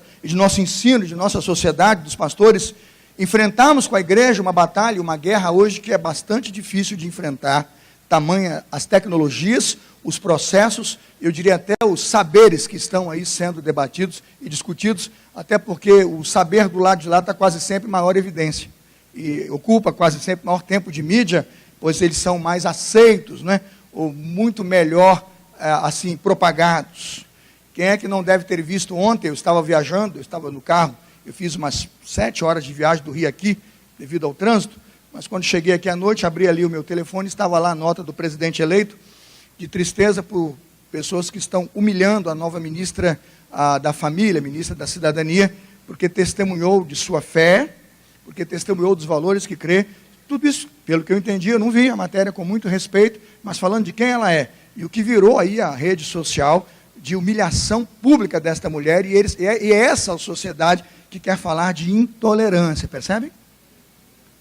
ensino, de nossa sociedade, dos pastores, enfrentarmos com a igreja uma batalha, uma guerra hoje que é bastante difícil de enfrentar, tamanha as tecnologias, os processos, eu diria até os saberes que estão aí sendo debatidos e discutidos, até porque o saber do lado de lá está quase sempre maior evidência, e ocupa quase sempre maior tempo de mídia, pois eles são mais aceitos, né? Ou muito melhor, assim, propagados. Quem é que não deve ter visto ontem? Eu estava viajando, eu estava no carro, eu fiz umas 7 horas de viagem do Rio aqui, devido ao trânsito, mas quando cheguei aqui à noite, abri ali o meu telefone, estava lá a nota do presidente eleito, de tristeza por pessoas que estão humilhando a nova ministra da Família, ministra da Cidadania, porque testemunhou de sua fé, porque testemunhou dos valores que crê. Tudo isso, pelo que eu entendi, eu não vi a matéria com muito respeito, mas falando de quem ela é, e o que virou aí a rede social de humilhação pública desta mulher, e é essa a sociedade que quer falar de intolerância, percebe?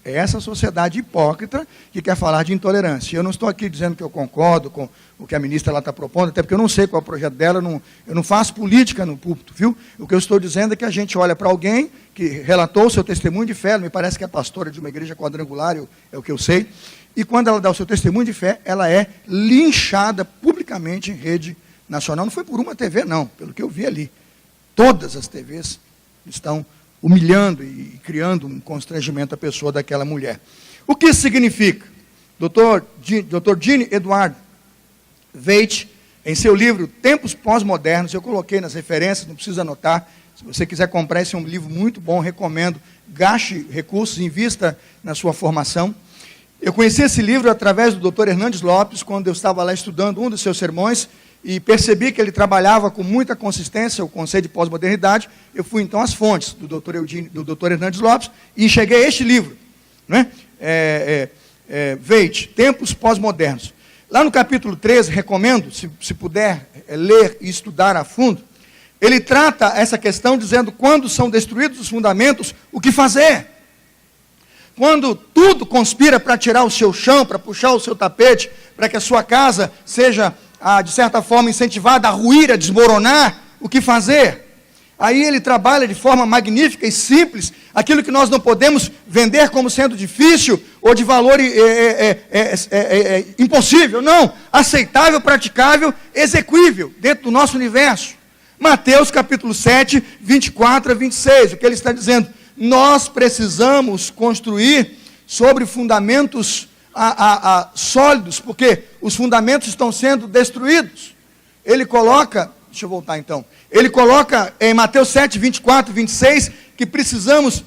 É essa sociedade hipócrita que quer falar de intolerância. Eu não estou aqui dizendo que eu concordo com o que a ministra lá está propondo, até porque eu não sei qual é o projeto dela, eu não faço política no púlpito, viu? O que eu estou dizendo é que a gente olha para alguém que relatou o seu testemunho de fé, me parece que é pastora de uma igreja quadrangular, é o que eu sei, e quando ela dá o seu testemunho de fé, ela é linchada publicamente em rede nacional. Não foi por uma TV, não, pelo que eu vi ali. Todas as TVs estão humilhando e criando um constrangimento à pessoa daquela mulher. O que isso significa? Dr. Gene Edward Veit, em seu livro Tempos Pós-Modernos, eu coloquei nas referências, não precisa anotar, se você quiser comprar, esse é um livro muito bom, recomendo, gaste recursos, invista na sua formação. Eu conheci esse livro através do Dr. Hernandes Lopes, quando eu estava lá estudando um dos seus sermões, e percebi que ele trabalhava com muita consistência o conceito de pós-modernidade. Eu fui então às fontes do Dr. Hernandes Lopes e cheguei a este livro, né? Veit, Tempos Pós-Modernos. Lá no capítulo 13, recomendo, se puder ler e estudar a fundo, ele trata essa questão dizendo quando são destruídos os fundamentos, o que fazer? Quando tudo conspira para tirar o seu chão, para puxar o seu tapete, para que a sua casa seja de certa forma, incentivada a ruir, a desmoronar, o que fazer? Aí ele trabalha de forma magnífica e simples, aquilo que nós não podemos vender como sendo difícil, ou de valor impossível, não, aceitável, praticável, execuível, dentro do nosso universo. Mateus capítulo 7, 24 a 26, o que ele está dizendo? Nós precisamos construir sobre fundamentos sólidos, porque os fundamentos estão sendo destruídos. Ele coloca, deixa eu voltar então, ele coloca em Mateus 7, 24 e 26, que precisamos,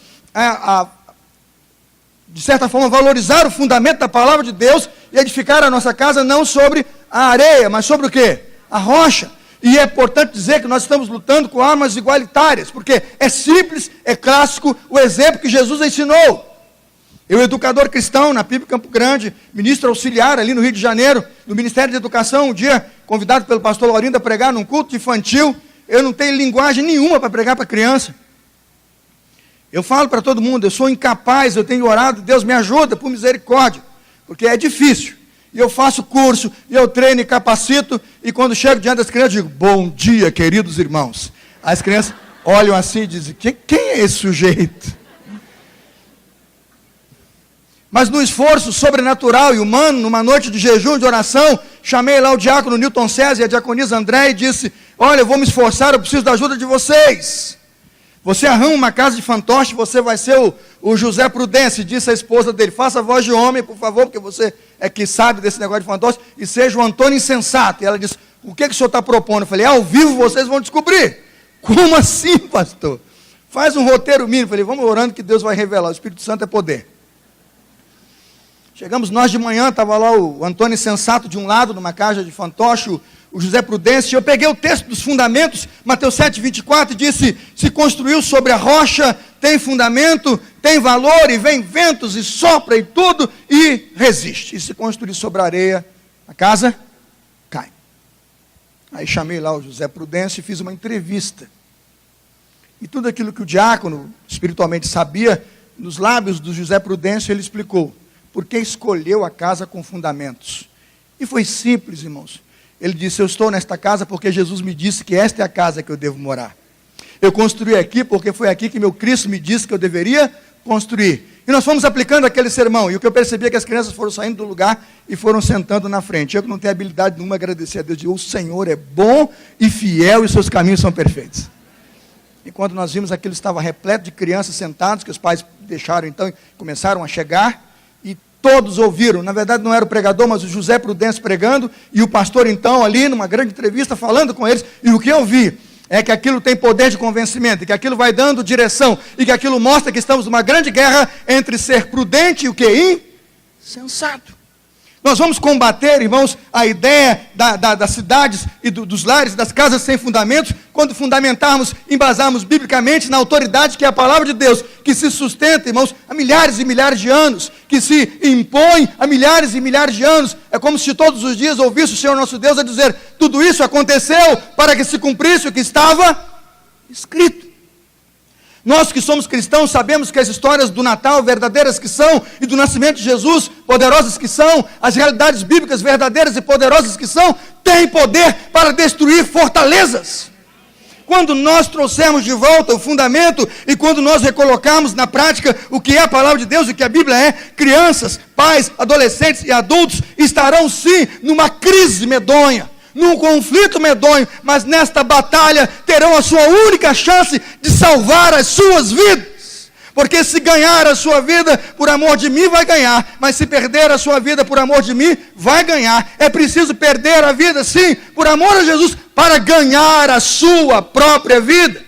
de certa forma, valorizar o fundamento da palavra de Deus e edificar a nossa casa não sobre a areia, mas sobre o quê? A rocha. E é importante dizer que nós estamos lutando com armas igualitárias, porque é simples, é clássico, o exemplo que Jesus ensinou. Eu, educador cristão, na PIB Campo Grande, ministro auxiliar ali no Rio de Janeiro, do Ministério de Educação, um dia convidado pelo pastor Laurindo a pregar num culto infantil, eu não tenho linguagem nenhuma para pregar para criança. Eu falo para todo mundo, eu sou incapaz, eu tenho orado, Deus me ajuda, por misericórdia, porque é difícil. E eu faço curso, e eu treino e capacito, e quando chego diante das crianças, eu digo, bom dia, queridos irmãos. As crianças olham assim e dizem, quem é esse sujeito? Mas no esforço sobrenatural e humano, numa noite de jejum, de oração, chamei lá o diácono Newton César e a diaconisa André e disse, olha, eu vou me esforçar, eu preciso da ajuda de vocês. Você arruma uma casa de fantoche, você vai ser o José Prudêncio, disse a esposa dele, faça a voz de homem, por favor, porque você é que sabe desse negócio de fantoche, e seja o Antônio Insensato. E ela disse, o que o senhor está propondo? Eu falei, ao vivo vocês vão descobrir. Como assim, pastor? Faz um roteiro mínimo. Eu falei, vamos orando que Deus vai revelar, o Espírito Santo é poder. Chegamos nós de manhã, estava lá o Antônio Insensato de um lado, numa caixa de fantoche, o José Prudêncio, eu peguei o texto dos fundamentos, Mateus 7, 24, e disse, se construiu sobre a rocha, tem fundamento, tem valor, e vem ventos, e sopra, e tudo, e resiste. E se construir sobre a areia, a casa cai. Aí chamei lá o José Prudêncio e fiz uma entrevista. E tudo aquilo que o diácono espiritualmente sabia, nos lábios do José Prudêncio, ele explicou. Porque escolheu a casa com fundamentos. E foi simples, irmãos. Ele disse, eu estou nesta casa porque Jesus me disse que esta é a casa que eu devo morar. Eu construí aqui porque foi aqui que meu Cristo me disse que eu deveria construir. E nós fomos aplicando aquele sermão. E o que eu percebi é que as crianças foram saindo do lugar e foram sentando na frente. Eu que não tenho habilidade nenhuma, agradecer a Deus. O Senhor é bom e fiel e os seus caminhos são perfeitos. E quando nós vimos aquilo, estava repleto de crianças sentadas, que os pais deixaram então e começaram a chegar. Todos ouviram, na verdade não era o pregador, mas o José Prudêncio pregando, e o pastor então ali, numa grande entrevista, falando com eles, e o que eu vi é que aquilo tem poder de convencimento, e que aquilo vai dando direção, e que aquilo mostra que estamos numa grande guerra entre ser prudente e o que? Insensato. Nós vamos combater, irmãos, a ideia das cidades e dos lares, das casas sem fundamentos, quando fundamentarmos, embasarmos biblicamente na autoridade que é a palavra de Deus, que se sustenta, irmãos, há milhares e milhares de anos, que se impõe há milhares e milhares de anos. É como se todos os dias ouvisse o Senhor nosso Deus a dizer, tudo isso aconteceu para que se cumprisse o que estava escrito. Nós que somos cristãos sabemos que as histórias do Natal, verdadeiras que são, e do nascimento de Jesus, poderosas que são, as realidades bíblicas verdadeiras e poderosas que são, têm poder para destruir fortalezas. Quando nós trouxermos de volta o fundamento, e quando nós recolocarmos na prática o que é a palavra de Deus, e o que a Bíblia é, crianças, pais, adolescentes e adultos estarão sim numa crise medonha, num conflito medonho, mas nesta batalha terão a sua única chance de salvar as suas vidas. Porque se ganhar a sua vida por amor de mim, vai ganhar. Mas se perder a sua vida por amor de mim, vai ganhar. É preciso perder a vida, sim, por amor a Jesus, para ganhar a sua própria vida.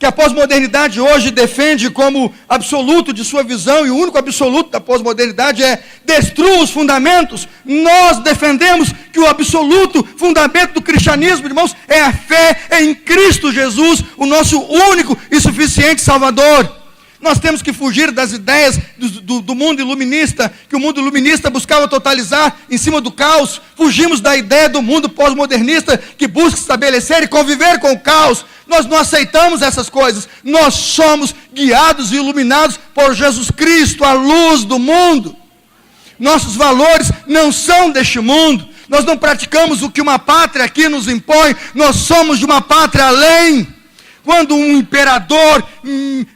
Que a pós-modernidade hoje defende como absoluto de sua visão, e o único absoluto da pós-modernidade é destrua os fundamentos. Nós defendemos que o absoluto fundamento do cristianismo, irmãos, é a fé em Cristo Jesus, o nosso único e suficiente Salvador. Nós temos que fugir das ideias do mundo iluminista, que o mundo iluminista buscava totalizar em cima do caos. Fugimos da ideia do mundo pós-modernista, que busca estabelecer e conviver com o caos. Nós não aceitamos essas coisas. Nós somos guiados e iluminados por Jesus Cristo, a luz do mundo. Nossos valores não são deste mundo. Nós não praticamos o que uma pátria aqui nos impõe, nós somos de uma pátria além. Quando um imperador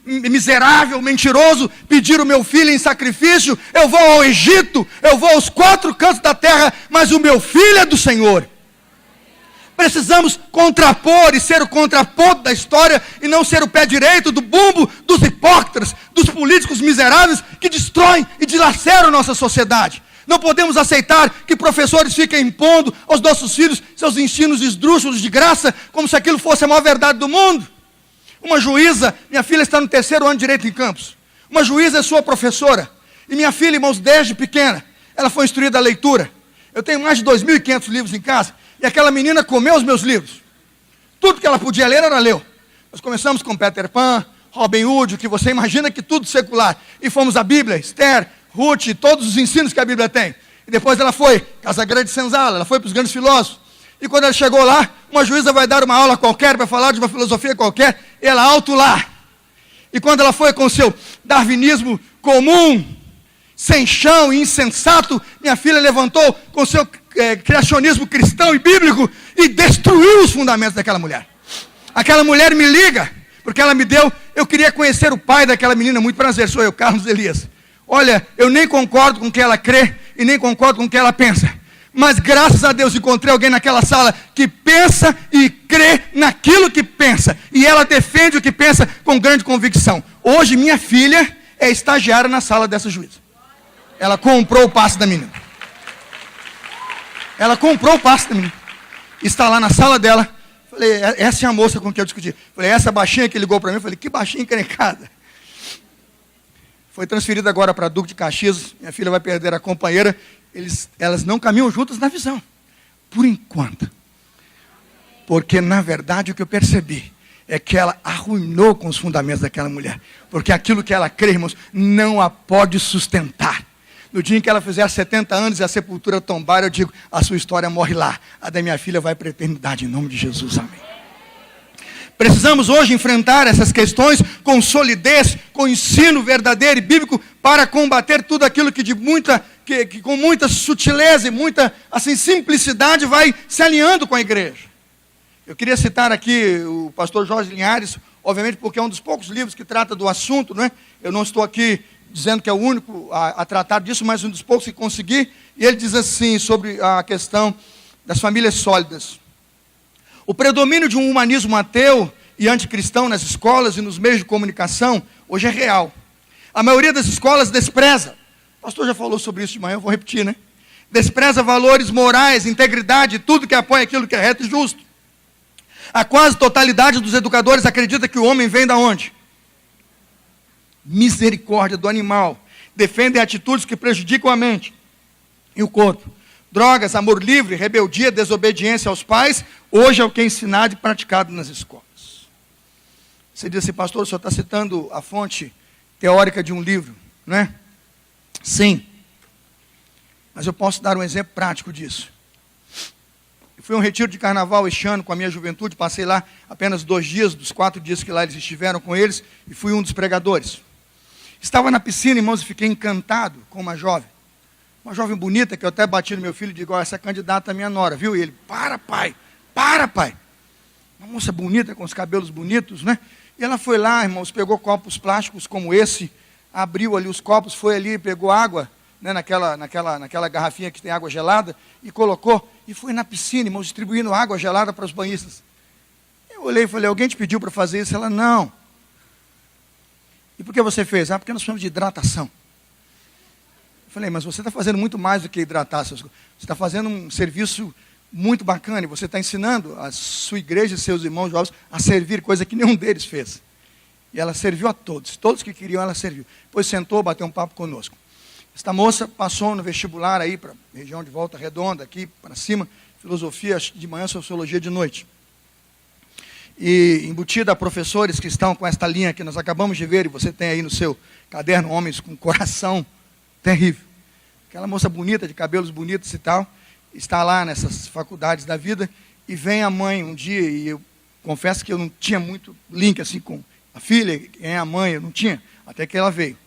miserável, mentiroso, pedir o meu filho em sacrifício, eu vou ao Egito, eu vou aos 4 cantos da terra, mas o meu filho é do Senhor. Precisamos contrapor e ser o contraponto da história e não ser o pé direito do bumbo dos hipócritas, dos políticos miseráveis que destroem e dilaceram nossa sociedade. Não podemos aceitar que professores fiquem impondo aos nossos filhos seus ensinos esdrúxulos de graça, como se aquilo fosse a maior verdade do mundo. Uma juíza, minha filha está no 3º ano de Direito em Campos. Uma juíza é sua professora. E minha filha, irmãos, desde pequena, ela foi instruída a leitura. Eu tenho mais de 2.500 livros em casa. E aquela menina comeu os meus livros. Tudo que ela podia ler, ela leu. Nós começamos com Peter Pan, Robin Hood, o que você imagina que tudo secular. E fomos à Bíblia, Esther, Ruth, todos os ensinos que a Bíblia tem. E depois ela foi, Casa Grande de Senzala, ela foi para os grandes filósofos. E quando ela chegou lá, uma juíza vai dar uma aula qualquer, vai falar de uma filosofia qualquer, e ela alto lá. E quando ela foi com o seu darwinismo comum, sem chão e insensato, minha filha levantou com o seu criacionismo cristão e bíblico e destruiu os fundamentos daquela mulher. Aquela mulher me liga, porque ela me deu, eu queria conhecer o pai daquela menina, muito prazer, sou eu, Carlos Elias. Olha, eu nem concordo com o que ela crê e nem concordo com o que ela pensa. Mas graças a Deus encontrei alguém naquela sala que pensa e crê naquilo que pensa. E ela defende o que pensa com grande convicção. Hoje minha filha é estagiária na sala dessa juíza. Ela comprou o passe da menina. Ela comprou o passe da menina. Está lá na sala dela. Falei, essa é a moça com quem eu discuti. Falei, essa baixinha que ligou para mim. Falei, que baixinha encrencada. Foi transferida agora para Duque de Caxias. Minha filha vai perder a companheira. Elas não caminham juntas na visão, por enquanto. Porque, na verdade, o que eu percebi é que ela arruinou com os fundamentos daquela mulher. Porque aquilo que ela crê, irmãos, não a pode sustentar. No dia em que ela fizer 70 anos e a sepultura tombar, eu digo, a sua história morre lá. A da minha filha vai para a eternidade, em nome de Jesus, amém. Precisamos hoje enfrentar essas questões com solidez, com ensino verdadeiro e bíblico, para combater tudo aquilo que que com muita sutileza e muita assim, simplicidade vai se alinhando com a igreja. Eu queria citar aqui o pastor Jorge Linhares, obviamente porque é um dos poucos livros que trata do assunto, não é? Eu não estou aqui dizendo que é o único a tratar disso, mas um dos poucos que consegui, e ele diz assim, sobre a questão das famílias sólidas. O predomínio de um humanismo ateu e anticristão nas escolas e nos meios de comunicação hoje é real. A maioria das escolas despreza, o pastor já falou sobre isso de manhã, eu vou repetir, né? Despreza valores morais, integridade, tudo que apoia aquilo que é reto e justo. A quase totalidade dos educadores acredita que o homem vem da onde? Misericórdia do animal. Defendem atitudes que prejudicam a mente e o corpo. Drogas, amor livre, rebeldia, desobediência aos pais, hoje é o que é ensinado e praticado nas escolas. Você diz assim, pastor, o senhor está citando a fonte teórica de um livro, não é? Sim. Mas eu posso dar um exemplo prático disso. Eu fui a um retiro de carnaval este ano com a minha juventude, passei lá apenas 2 dias, dos 4 dias que lá eles estiveram com eles, e fui um dos pregadores. Estava na piscina, irmãos, e fiquei encantado com uma jovem bonita, que eu até bati no meu filho e digo, essa candidata é minha nora, viu? E ele, para pai. Uma moça bonita, com os cabelos bonitos, né? E ela foi lá, irmãos, pegou copos plásticos como esse, abriu ali os copos, foi ali, pegou água, né, naquela garrafinha que tem água gelada, e colocou, e foi na piscina, irmãos, distribuindo água gelada para os banhistas. Eu olhei e falei, alguém te pediu para fazer isso? Ela, não. E por que você fez? Porque nós precisamos de hidratação. Eu falei, mas você está fazendo muito mais do que hidratar. Você está fazendo um serviço muito bacana, e você está ensinando a sua igreja e seus irmãos jovens a servir, coisa que nenhum deles fez. E ela serviu a todos que queriam, ela serviu. Depois sentou, bateu um papo conosco. Esta moça passou no vestibular aí, para a região de Volta Redonda, aqui para cima, filosofia de manhã, sociologia de noite. E embutida a professores que estão com esta linha que nós acabamos de ver, e você tem aí no seu caderno, homens com coração terrível. Aquela moça bonita, de cabelos bonitos e tal, está lá nessas faculdades da vida, e vem a mãe um dia, e eu confesso que eu não tinha muito link assim com a filha, quem é a mãe, eu não tinha, até que ela veio.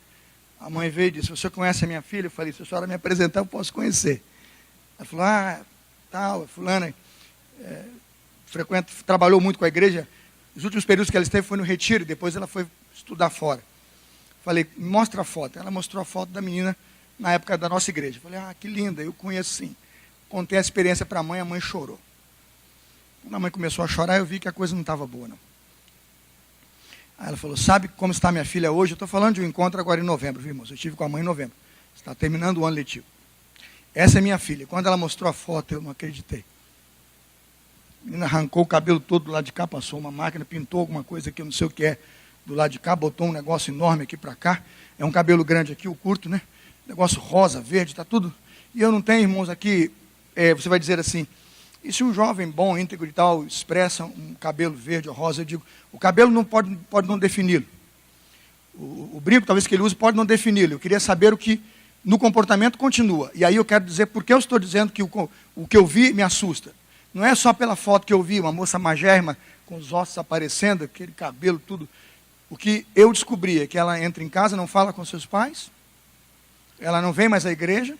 A mãe veio e disse, você conhece a minha filha? Eu falei, se a senhora me apresentar, eu posso conhecer. Ela falou, tal, fulana trabalhou muito com a igreja. Os últimos períodos que ela esteve foi no retiro, e depois ela foi estudar fora. Falei, mostra a foto. Ela mostrou a foto da menina na época da nossa igreja. Falei, que linda, eu conheço sim. Contei a experiência para a mãe chorou. Quando a mãe começou a chorar, eu vi que a coisa não estava boa, não. Aí ela falou, sabe como está minha filha hoje? Eu estou falando de um encontro agora em novembro, viu, irmãos? Eu estive com a mãe em novembro. Está terminando o ano letivo. Essa é minha filha. Quando ela mostrou a foto, eu não acreditei. A menina arrancou o cabelo todo do lado de cá, passou uma máquina, pintou alguma coisa que eu não sei o que é do lado de cá, botou um negócio enorme aqui para cá. É um cabelo grande aqui, o curto, né? Negócio rosa, verde, está tudo. E eu não tenho, irmãos, aqui, você vai dizer assim, e se um jovem bom, íntegro e tal, expressa um cabelo verde ou rosa, eu digo, o cabelo não pode não defini-lo. O brinco, talvez, que ele use, pode não defini-lo. Eu queria saber o que no comportamento continua. E aí eu quero dizer por que eu estou dizendo que o que eu vi me assusta. Não é só pela foto que eu vi, uma moça magérrima, com os ossos aparecendo, aquele cabelo, tudo. O que eu descobri é que ela entra em casa, não fala com seus pais, ela não vem mais à igreja,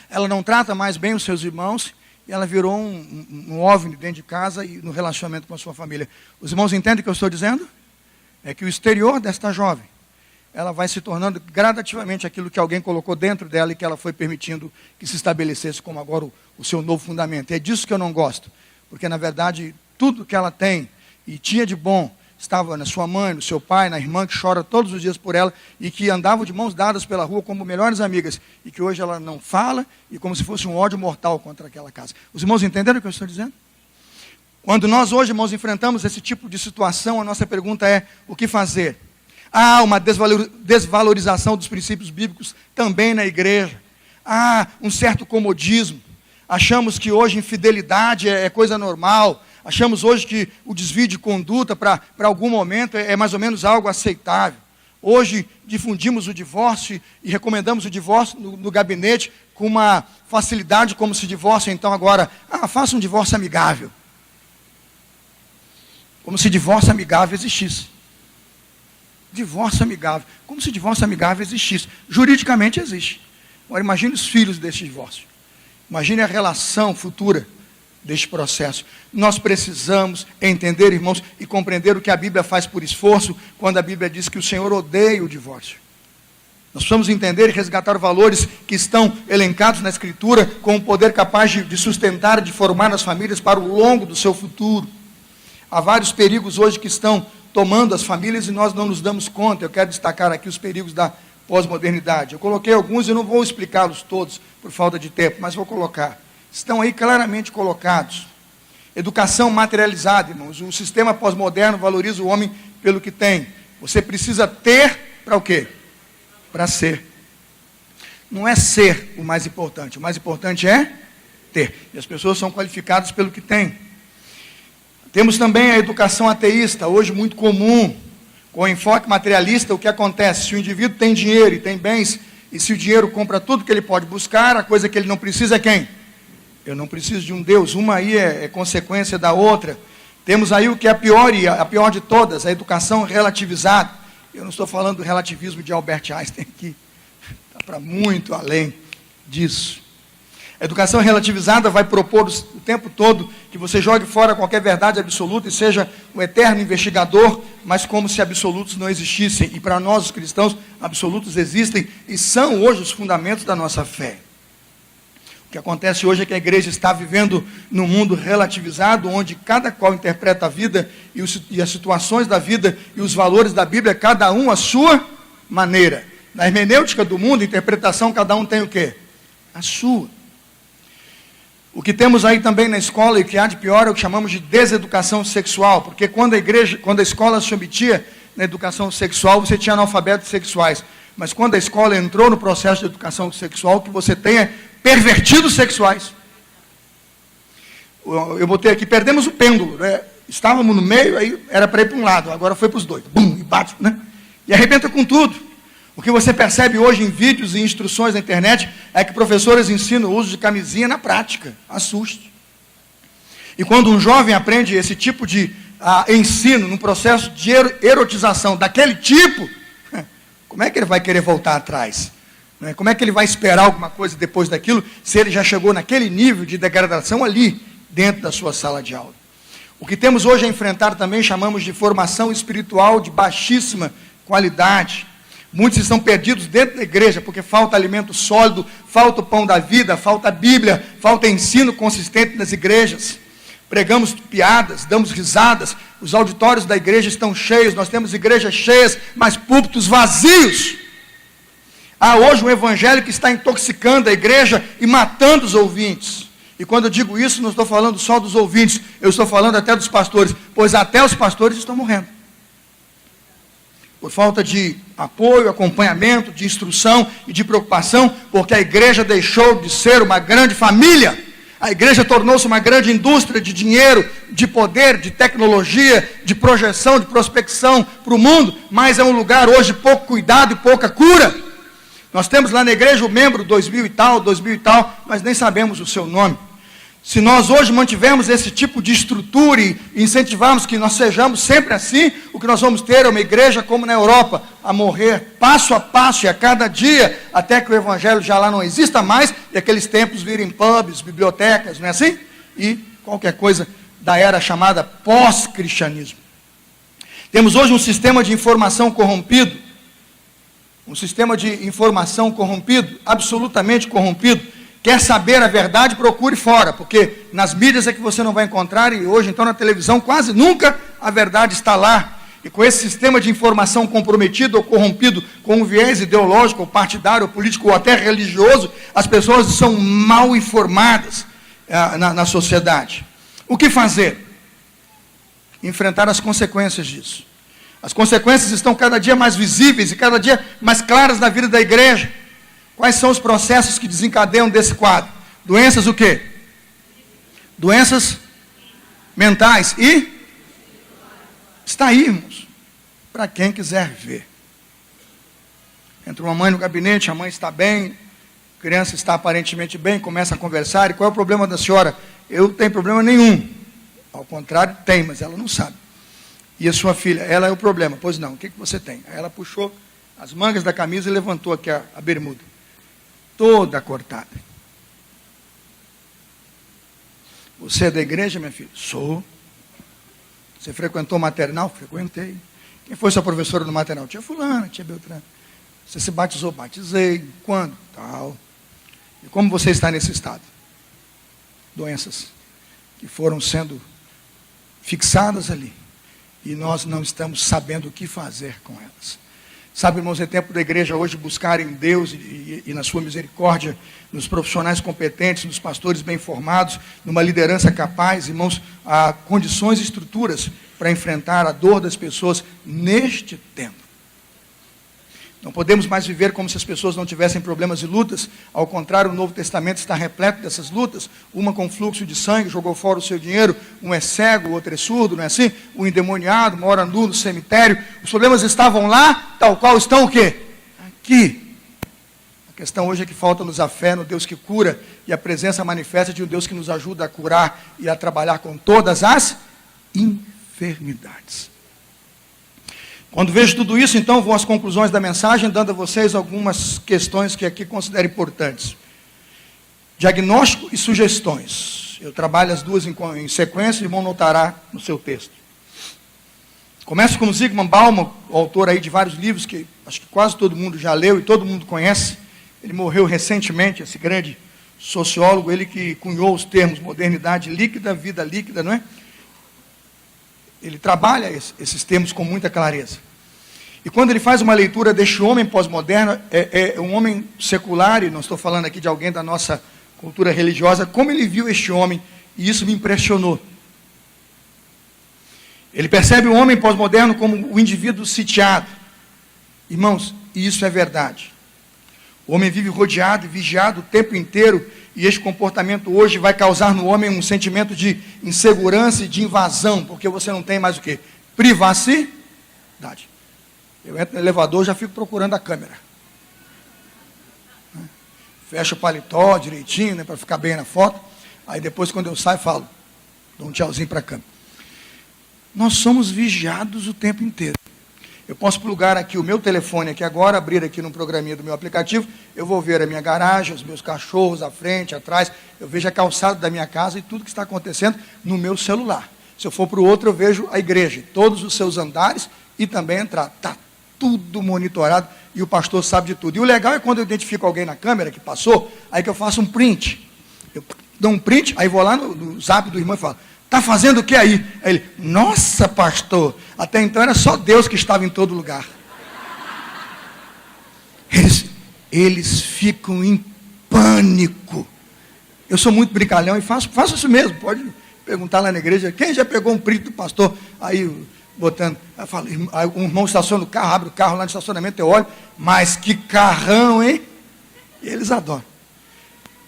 ela não trata mais bem os seus irmãos, e ela virou um OVNI dentro de casa e no relacionamento com a sua família. Os irmãos entendem o que eu estou dizendo? É que o exterior desta jovem, ela vai se tornando gradativamente aquilo que alguém colocou dentro dela e que ela foi permitindo que se estabelecesse como agora o seu novo fundamento. É disso que eu não gosto, porque na verdade tudo que ela tem e tinha de bom estava na sua mãe, no seu pai, na irmã que chora todos os dias por ela e que andavam de mãos dadas pela rua como melhores amigas e que hoje ela não fala e como se fosse um ódio mortal contra aquela casa. Os irmãos entenderam o que eu estou dizendo? Quando nós hoje, irmãos, enfrentamos esse tipo de situação, a nossa pergunta é, o que fazer? Há uma desvalorização dos princípios bíblicos também na igreja. Há um certo comodismo. Achamos que hoje infidelidade é coisa normal. Achamos hoje que o desvio de conduta para algum momento é mais ou menos algo aceitável. Hoje difundimos o divórcio e recomendamos o divórcio no gabinete com uma facilidade como se divórcio, então agora, faça um divórcio amigável. Como se divórcio amigável existisse. Divórcio amigável. Como se divórcio amigável existisse. Juridicamente existe. Agora imagine os filhos desse divórcio. Imagine a relação futura deste processo. Nós precisamos entender, irmãos, e compreender o que a Bíblia faz por esforço, quando a Bíblia diz que o Senhor odeia o divórcio. Nós precisamos entender e resgatar valores que estão elencados na Escritura com o poder capaz de sustentar, de formar as famílias para o longo do seu futuro. Há vários perigos hoje que estão tomando as famílias e nós não nos damos conta. Eu quero destacar aqui os perigos da pós-modernidade. Eu coloquei alguns e não vou explicá-los todos por falta de tempo, mas vou colocar. Estão aí claramente colocados. Educação materializada, irmãos. O sistema pós-moderno valoriza o homem pelo que tem. Você precisa ter para o quê? Para ser. Não é ser o mais importante é ter. E as pessoas são qualificadas pelo que têm. Temos também a educação ateísta, hoje muito comum. Com o enfoque materialista, o que acontece? Se o indivíduo tem dinheiro e tem bens, e se o dinheiro compra tudo que ele pode buscar, a coisa que ele não precisa é quem? Eu não preciso de um Deus. Uma aí é consequência da outra. Temos aí o que é a pior de todas, a educação relativizada. Eu não estou falando do relativismo de Albert Einstein aqui. Está para muito além disso. A educação relativizada vai propor o tempo todo que você jogue fora qualquer verdade absoluta e seja um eterno investigador, mas como se absolutos não existissem. E para nós, os cristãos, absolutos existem e são hoje os fundamentos da nossa fé. O que acontece hoje é que a igreja está vivendo num mundo relativizado, onde cada qual interpreta a vida e as situações da vida e os valores da Bíblia, cada um à sua maneira. Na hermenêutica do mundo, interpretação, cada um tem o quê? A sua. O que temos aí também na escola, e o que há de pior, é o que chamamos de deseducação sexual, porque quando a escola se omitia na educação sexual, você tinha analfabetos sexuais. Mas quando a escola entrou no processo de educação sexual, o que você tem é pervertidos sexuais. Eu botei aqui, perdemos o pêndulo, né? Estávamos no meio, aí era para ir para um lado, agora foi para os dois. Bum, e bate, né? E arrebenta com tudo. O que você percebe hoje em vídeos e instruções na internet é que professores ensinam o uso de camisinha na prática. Assuste. E quando um jovem aprende esse tipo de ensino, num processo de erotização daquele tipo, como é que ele vai querer voltar atrás? Né? Como é que ele vai esperar alguma coisa depois daquilo, se ele já chegou naquele nível de degradação ali, dentro da sua sala de aula? O que temos hoje a enfrentar também chamamos de formação espiritual de baixíssima qualidade. Muitos estão perdidos dentro da igreja, porque falta alimento sólido, falta o pão da vida, falta a Bíblia, falta ensino consistente nas igrejas. Pregamos piadas, damos risadas, os auditórios da igreja estão cheios, nós temos igrejas cheias, mas púlpitos vazios. Há hoje um evangelho que está intoxicando a igreja e matando os ouvintes. E quando eu digo isso, não estou falando só dos ouvintes, eu estou falando até dos pastores, pois até os pastores estão morrendo. Por falta de apoio, acompanhamento, de instrução e de preocupação, porque a igreja deixou de ser uma grande família. A igreja tornou-se uma grande indústria de dinheiro, de poder, de tecnologia, de projeção, de prospecção para o mundo, mas é um lugar hoje de pouco cuidado e pouca cura. Nós temos lá na igreja o membro 2000 e tal, mas nem sabemos o seu nome. Se nós hoje mantivermos esse tipo de estrutura e incentivarmos que nós sejamos sempre assim, o que nós vamos ter é uma igreja como na Europa, a morrer passo a passo e a cada dia, até que o evangelho já lá não exista mais, e aqueles templos virem pubs, bibliotecas, não é assim? E qualquer coisa da era chamada pós-cristianismo. Temos hoje um sistema de informação corrompido, absolutamente corrompido. Quer saber a verdade, procure fora, porque nas mídias é que você não vai encontrar, e hoje então na televisão quase nunca a verdade está lá. E com esse sistema de informação comprometido ou corrompido com um viés ideológico, ou partidário, ou político, ou até religioso, as pessoas são mal informadas na sociedade. O que fazer? Enfrentar as consequências disso. As consequências estão cada dia mais visíveis e cada dia mais claras na vida da igreja. Quais são os processos que desencadeiam desse quadro? Doenças o quê? Doenças mentais e... Está aí, irmãos, para quem quiser ver. Entra uma mãe no gabinete, a mãe está bem, a criança está aparentemente bem, começa a conversar, e qual é o problema da senhora? Eu não tenho problema nenhum. Ao contrário, tem, mas ela não sabe. E a sua filha, ela é o problema. Pois não, o que você tem? Aí ela puxou as mangas da camisa e levantou aqui a bermuda. Toda cortada. Você é da igreja, minha filha? Sou. Você frequentou maternal? Frequentei. Quem foi sua professora no maternal? Tia fulana, tia Beltrana. Você se batizou? Batizei. Quando? Tal. E como você está nesse estado? Doenças que foram sendo fixadas ali. E nós não estamos sabendo o que fazer com elas. Sabe, irmãos, é tempo da igreja hoje buscar em Deus e na sua misericórdia, nos profissionais competentes, nos pastores bem formados, numa liderança capaz, irmãos, a condições e estruturas para enfrentar a dor das pessoas neste tempo. Não podemos mais viver como se as pessoas não tivessem problemas e lutas. Ao contrário, o Novo Testamento está repleto dessas lutas. Uma com fluxo de sangue, jogou fora o seu dinheiro. Um é cego, o outro é surdo, não é assim? Um endemoniado, mora nu no cemitério. Os problemas estavam lá, tal qual estão o quê? Aqui. A questão hoje é que falta-nos a fé no Deus que cura e a presença manifesta de um Deus que nos ajuda a curar e a trabalhar com todas as enfermidades. Quando vejo tudo isso, então, vou às conclusões da mensagem, dando a vocês algumas questões que aqui considero importantes. Diagnóstico e sugestões. Eu trabalho as duas em sequência, o irmão notará no seu texto. Começo com Zygmunt Bauman, o autor aí de vários livros, que acho que quase todo mundo já leu e todo mundo conhece. Ele morreu recentemente, esse grande sociólogo, ele que cunhou os termos modernidade líquida, vida líquida, não é? Ele trabalha esses termos com muita clareza. E quando ele faz uma leitura deste homem pós-moderno, é um homem secular, e não estou falando aqui de alguém da nossa cultura religiosa, como ele viu este homem, e isso me impressionou. Ele percebe o homem pós-moderno como o indivíduo sitiado. Irmãos, e isso é verdade. O homem vive rodeado e vigiado o tempo inteiro, e este comportamento hoje vai causar no homem um sentimento de insegurança e de invasão, porque você não tem mais o quê? Privacidade. Eu entro no elevador e já fico procurando a câmera. Fecho o paletó direitinho, né, para ficar bem na foto. Aí depois, quando eu saio, falo, dou um tchauzinho para a câmera. Nós somos vigiados o tempo inteiro. Eu posso plugar aqui o meu telefone aqui agora, abrir aqui no programinha do meu aplicativo, eu vou ver a minha garagem, os meus cachorros à frente, atrás, eu vejo a calçada da minha casa e tudo que está acontecendo no meu celular. Se eu for para o outro, eu vejo a igreja, todos os seus andares e também a entrada. Está tudo monitorado e o pastor sabe de tudo. E o legal é quando eu identifico alguém na câmera que passou, aí que eu faço um print. Eu dou um print, aí vou lá no zap do irmão e falo, está fazendo o que aí? Aí ele, nossa pastor, até então era só Deus que estava em todo lugar. Eles ficam em pânico. Eu sou muito brincalhão e faço isso mesmo, pode perguntar lá na igreja, quem já pegou um print do pastor? Aí botando, eu falo, um irmão estaciona o carro, abre o carro lá no estacionamento, eu olho, mas que carrão, hein? E eles adoram.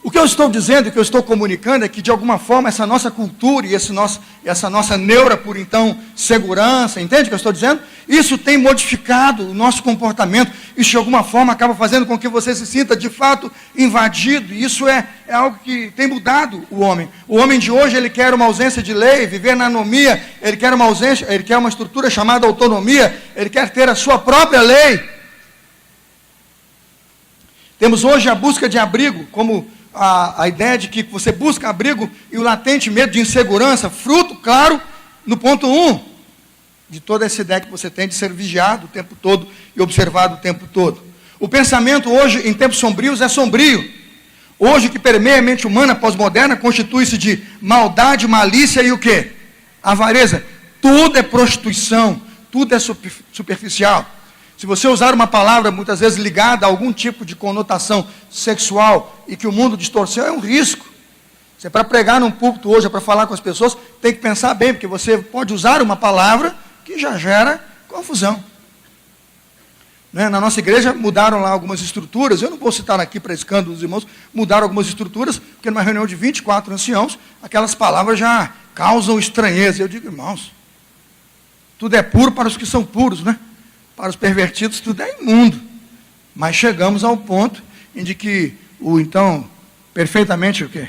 O que eu estou dizendo, o que eu estou comunicando é que, de alguma forma, essa nossa cultura e essa nossa neura por, então, segurança, entende o que eu estou dizendo? Isso tem modificado o nosso comportamento. Isso, de alguma forma, acaba fazendo com que você se sinta, de fato, invadido. E isso é algo que tem mudado o homem. O homem de hoje, ele quer uma ausência de lei, viver na anomia, ele quer uma ausência, ele quer uma estrutura chamada autonomia, ele quer ter a sua própria lei. Temos hoje a busca de abrigo, como a ideia de que você busca abrigo e o latente medo de insegurança, fruto, claro, no ponto 1, de toda essa ideia que você tem de ser vigiado o tempo todo e observado o tempo todo. O pensamento hoje, em tempos sombrios, é sombrio. Hoje, o que permeia a mente humana pós-moderna constitui-se de maldade, malícia e o quê? Avareza. Tudo é prostituição, tudo é superficial. Se você usar uma palavra muitas vezes ligada a algum tipo de conotação sexual e que o mundo distorceu, é um risco. Você, para pregar num púlpito hoje, para falar com as pessoas, tem que pensar bem, porque você pode usar uma palavra que já gera confusão. Né? Na nossa igreja mudaram lá algumas estruturas, eu não vou citar aqui para escândalo dos irmãos, mudaram algumas estruturas, porque numa reunião de 24 anciãos, aquelas palavras já causam estranheza. Eu digo, irmãos, tudo é puro para os que são puros, né? Para os pervertidos tudo é imundo. Mas chegamos ao ponto em que o então perfeitamente o quê?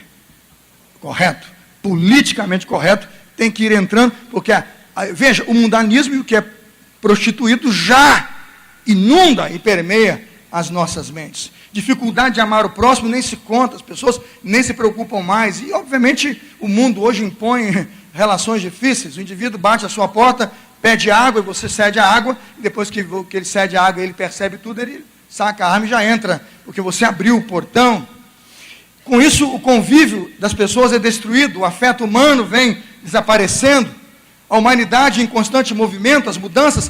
Correto, politicamente correto, tem que ir entrando, porque veja, o mundanismo e o que é prostituído já inunda e permeia as nossas mentes. Dificuldade de amar o próximo nem se conta, as pessoas nem se preocupam mais. E obviamente o mundo hoje impõe relações difíceis. O indivíduo bate a sua porta, pede água e você cede a água, e depois que ele cede a água, ele percebe tudo, ele saca a arma e já entra, porque você abriu o portão. Com isso, o convívio das pessoas é destruído, o afeto humano vem desaparecendo, a humanidade em constante movimento, as mudanças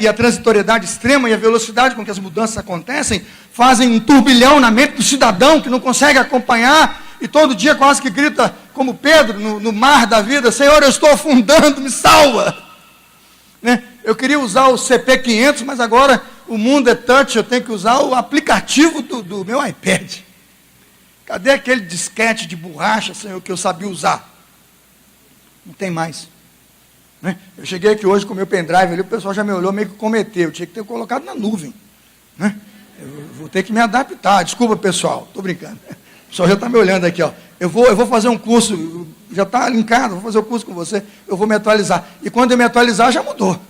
e a transitoriedade extrema e a velocidade com que as mudanças acontecem, fazem um turbilhão na mente do cidadão que não consegue acompanhar, e todo dia quase que grita, como Pedro, no mar da vida, Senhor, eu estou afundando, me salva. Né? Eu queria usar o CP500, mas agora o mundo é touch, eu tenho que usar o aplicativo do meu iPad. Cadê aquele disquete de borracha, Senhor, que eu sabia usar? Não tem mais. Né? Eu cheguei aqui hoje com o meu pendrive ali, o pessoal já me olhou meio que cometeu, eu tinha que ter colocado na nuvem. Né? Eu vou ter que me adaptar, desculpa pessoal, estou brincando. O pessoal já está me olhando aqui, ó. Eu vou fazer um curso, já está linkado, vou fazer o curso com você, eu vou me atualizar. E quando eu me atualizar, já mudou.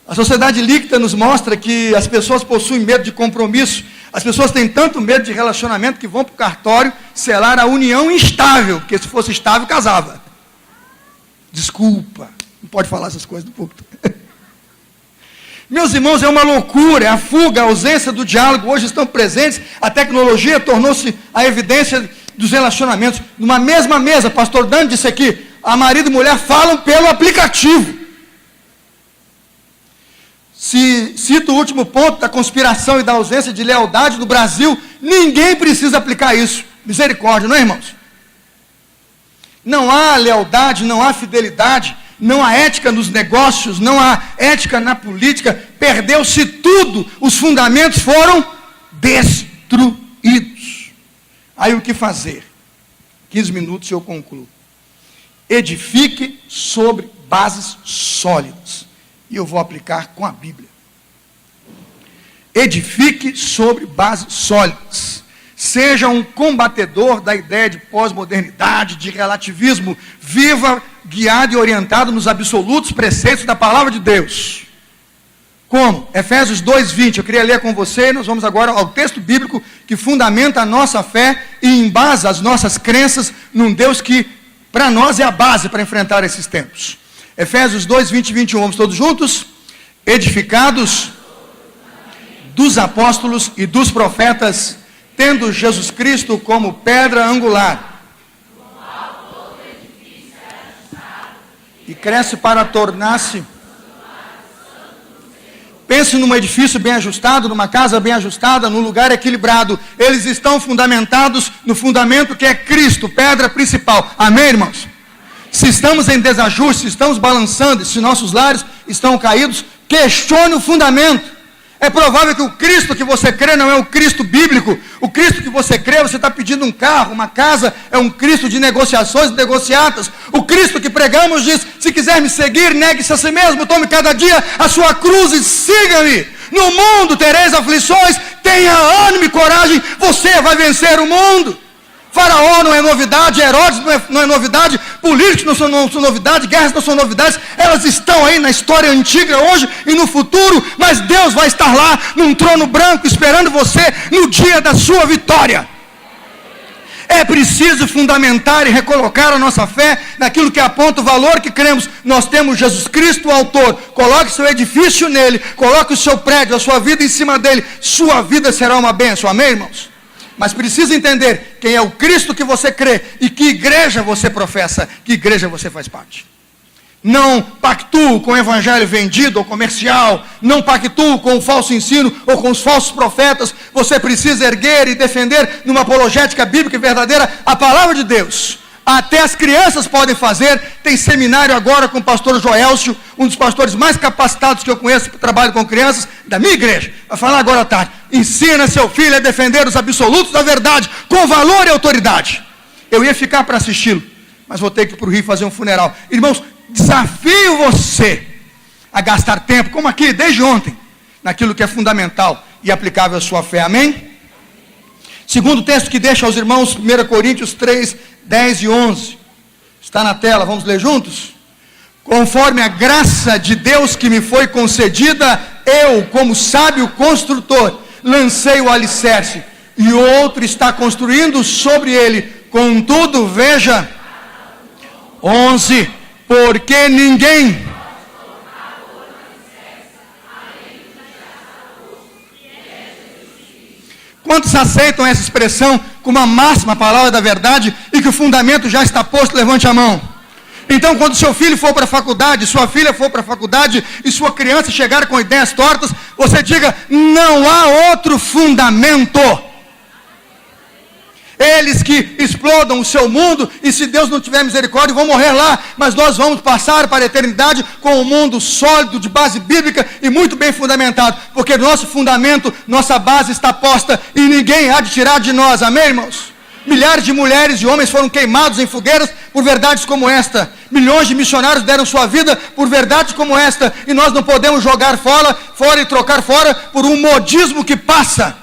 A sociedade líquida nos mostra que as pessoas possuem medo de compromisso. As pessoas têm tanto medo de relacionamento que vão para o cartório selar a união instável, porque se fosse estável, casava. Desculpa, não pode falar essas coisas do púlpito. Meus irmãos, é uma loucura, é a fuga, a ausência do diálogo, hoje estão presentes, a tecnologia tornou-se a evidência dos relacionamentos. Numa mesma mesa, pastor Dani disse aqui, a marido e mulher falam pelo aplicativo. Se cito o último ponto da conspiração e da ausência de lealdade no Brasil, ninguém precisa aplicar isso. Misericórdia, não é, irmãos? Não há lealdade, não há fidelidade, não há ética nos negócios, não há ética na política, perdeu-se tudo, os fundamentos foram destruídos. Aí o que fazer? 15 minutos e eu concluo. Edifique sobre bases sólidas. E eu vou aplicar com a Bíblia. Edifique sobre bases sólidas. Seja um combatedor da ideia de pós-modernidade, de relativismo. Viva guiado e orientado nos absolutos preceitos da palavra de Deus. Como? Efésios 2:20, eu queria ler com você. Nós vamos agora ao texto bíblico que fundamenta a nossa fé e embasa as nossas crenças num Deus que, para nós, é a base para enfrentar esses tempos. Efésios 2:20 e 21, vamos todos juntos? Edificados dos apóstolos e dos profetas, tendo Jesus Cristo como pedra angular, e cresce para tornar-se. Pense num edifício bem ajustado, numa casa bem ajustada, num lugar equilibrado. Eles estão fundamentados no fundamento que é Cristo, pedra principal. Amém, irmãos? Se estamos em desajuste, se estamos balançando, se nossos lares estão caídos, questione o fundamento. É provável que o Cristo que você crê não é o Cristo bíblico. O Cristo que você crê, você está pedindo um carro, uma casa, é um Cristo de negociações, negociatas. O Cristo que pregamos diz: se quiser me seguir, negue-se a si mesmo, tome cada dia a sua cruz e siga-me. No mundo tereis aflições, tenha ânimo e coragem, você vai vencer o mundo. Faraó não é novidade, Herodes não é novidade, políticos não são novidade, guerras não são novidades, elas estão aí na história antiga, hoje e no futuro, mas Deus vai estar lá, num trono branco, esperando você no dia da sua vitória. É preciso fundamentar e recolocar a nossa fé naquilo que aponta o valor que cremos. Nós temos Jesus Cristo, o autor. Coloque seu edifício nele, coloque o seu prédio, a sua vida em cima dele, sua vida será uma bênção, amém, irmãos? Mas precisa entender quem é o Cristo que você crê e que igreja você professa, que igreja você faz parte. Não pactuo com o evangelho vendido ou comercial, não pactuo com o falso ensino ou com os falsos profetas. Você precisa erguer e defender numa apologética bíblica e verdadeira a palavra de Deus. Até as crianças podem fazer. Tem seminário agora com o pastor Joelcio, um dos pastores mais capacitados que eu conheço, que trabalha com crianças da minha igreja. Vai falar agora à tarde. Ensina seu filho a defender os absolutos da verdade, com valor e autoridade. Eu ia ficar para assisti-lo, mas vou ter que ir para o Rio fazer um funeral. Irmãos, desafio você a gastar tempo, como aqui, desde ontem, naquilo que é fundamental e aplicável à sua fé. Amém? Segundo texto que deixa aos irmãos, 1 Coríntios 3, 10 e 11. Está na tela, vamos ler juntos? Conforme a graça de Deus que me foi concedida, eu, como sábio construtor, lancei o alicerce, e outro está construindo sobre ele. Contudo, veja, 11, porque ninguém... Quantos aceitam essa expressão como uma máxima palavra da verdade e que o fundamento já está posto? Levante a mão. Então, quando seu filho for para a faculdade, sua filha for para a faculdade e sua criança chegar com ideias tortas, você diga: não há outro fundamento. Eles que explodam o seu mundo, e se Deus não tiver misericórdia, vão morrer lá, mas nós vamos passar para a eternidade com um mundo sólido, de base bíblica e muito bem fundamentado, porque nosso fundamento, nossa base está posta e ninguém há de tirar de nós, amém, irmãos? Milhares de mulheres e homens foram queimados em fogueiras por verdades como esta. Milhões de missionários deram sua vida por verdades como esta, e nós não podemos jogar fora e trocar fora por um modismo que passa.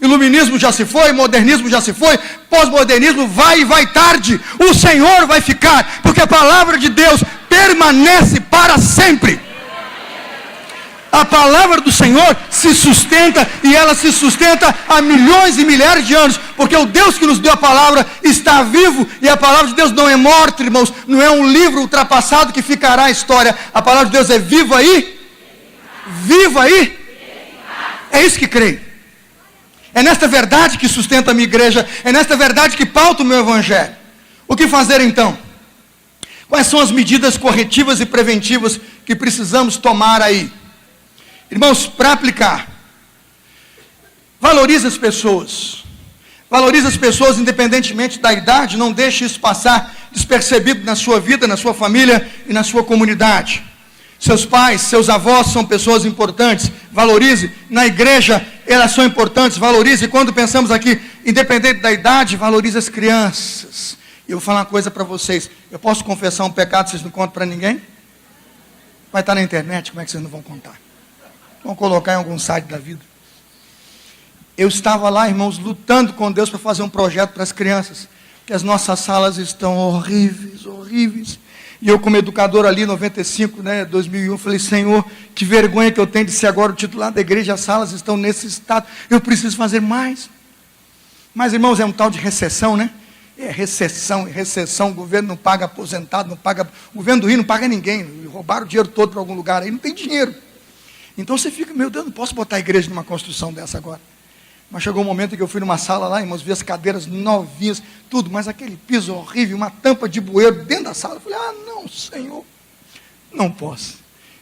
Iluminismo já se foi, modernismo já se foi, pós-modernismo vai e vai tarde. O Senhor vai ficar, porque a palavra de Deus permanece para sempre. A palavra do Senhor se sustenta, e ela se sustenta há milhões e milhares de anos, porque o Deus que nos deu a palavra está vivo, e a palavra de Deus não é morta, irmãos, não é um livro ultrapassado que ficará a história. A palavra de Deus é viva aí, viva aí, é isso que creio. É nesta verdade que sustenta a minha igreja, é nesta verdade que pauta o meu evangelho. O que fazer então? Quais são as medidas corretivas e preventivas que precisamos tomar aí? Irmãos, para aplicar, valorize as pessoas. Valorize as pessoas independentemente da idade, não deixe isso passar despercebido na sua vida, na sua família e na sua comunidade. Seus pais, seus avós são pessoas importantes, valorize. Na igreja, elas são importantes, valorize. E quando pensamos aqui, independente da idade, valorize as crianças. E eu vou falar uma coisa para vocês. Eu posso confessar um pecado, vocês não contam para ninguém? Vai estar na internet, como é que vocês não vão contar? Vão colocar em algum site da vida. Eu estava lá, irmãos, lutando com Deus para fazer um projeto para as crianças, que as nossas salas estão horríveis, horríveis. E eu, como educador ali, 95, 2001, falei, Senhor, que vergonha que eu tenho de ser agora o titular da igreja, as salas estão nesse estado, eu preciso fazer mais. Mas, irmãos, é um tal de recessão, né? É recessão, o governo não paga aposentado, não paga, o governo do Rio não paga ninguém, roubaram o dinheiro todo para algum lugar aí, não tem dinheiro. Então você fica, meu Deus, não posso botar a igreja numa construção dessa agora. Mas chegou um momento que eu fui numa sala lá, irmãos, vi as cadeiras novinhas, tudo, mas aquele piso horrível, uma tampa de bueiro dentro da sala. Eu falei, não, Senhor, não posso.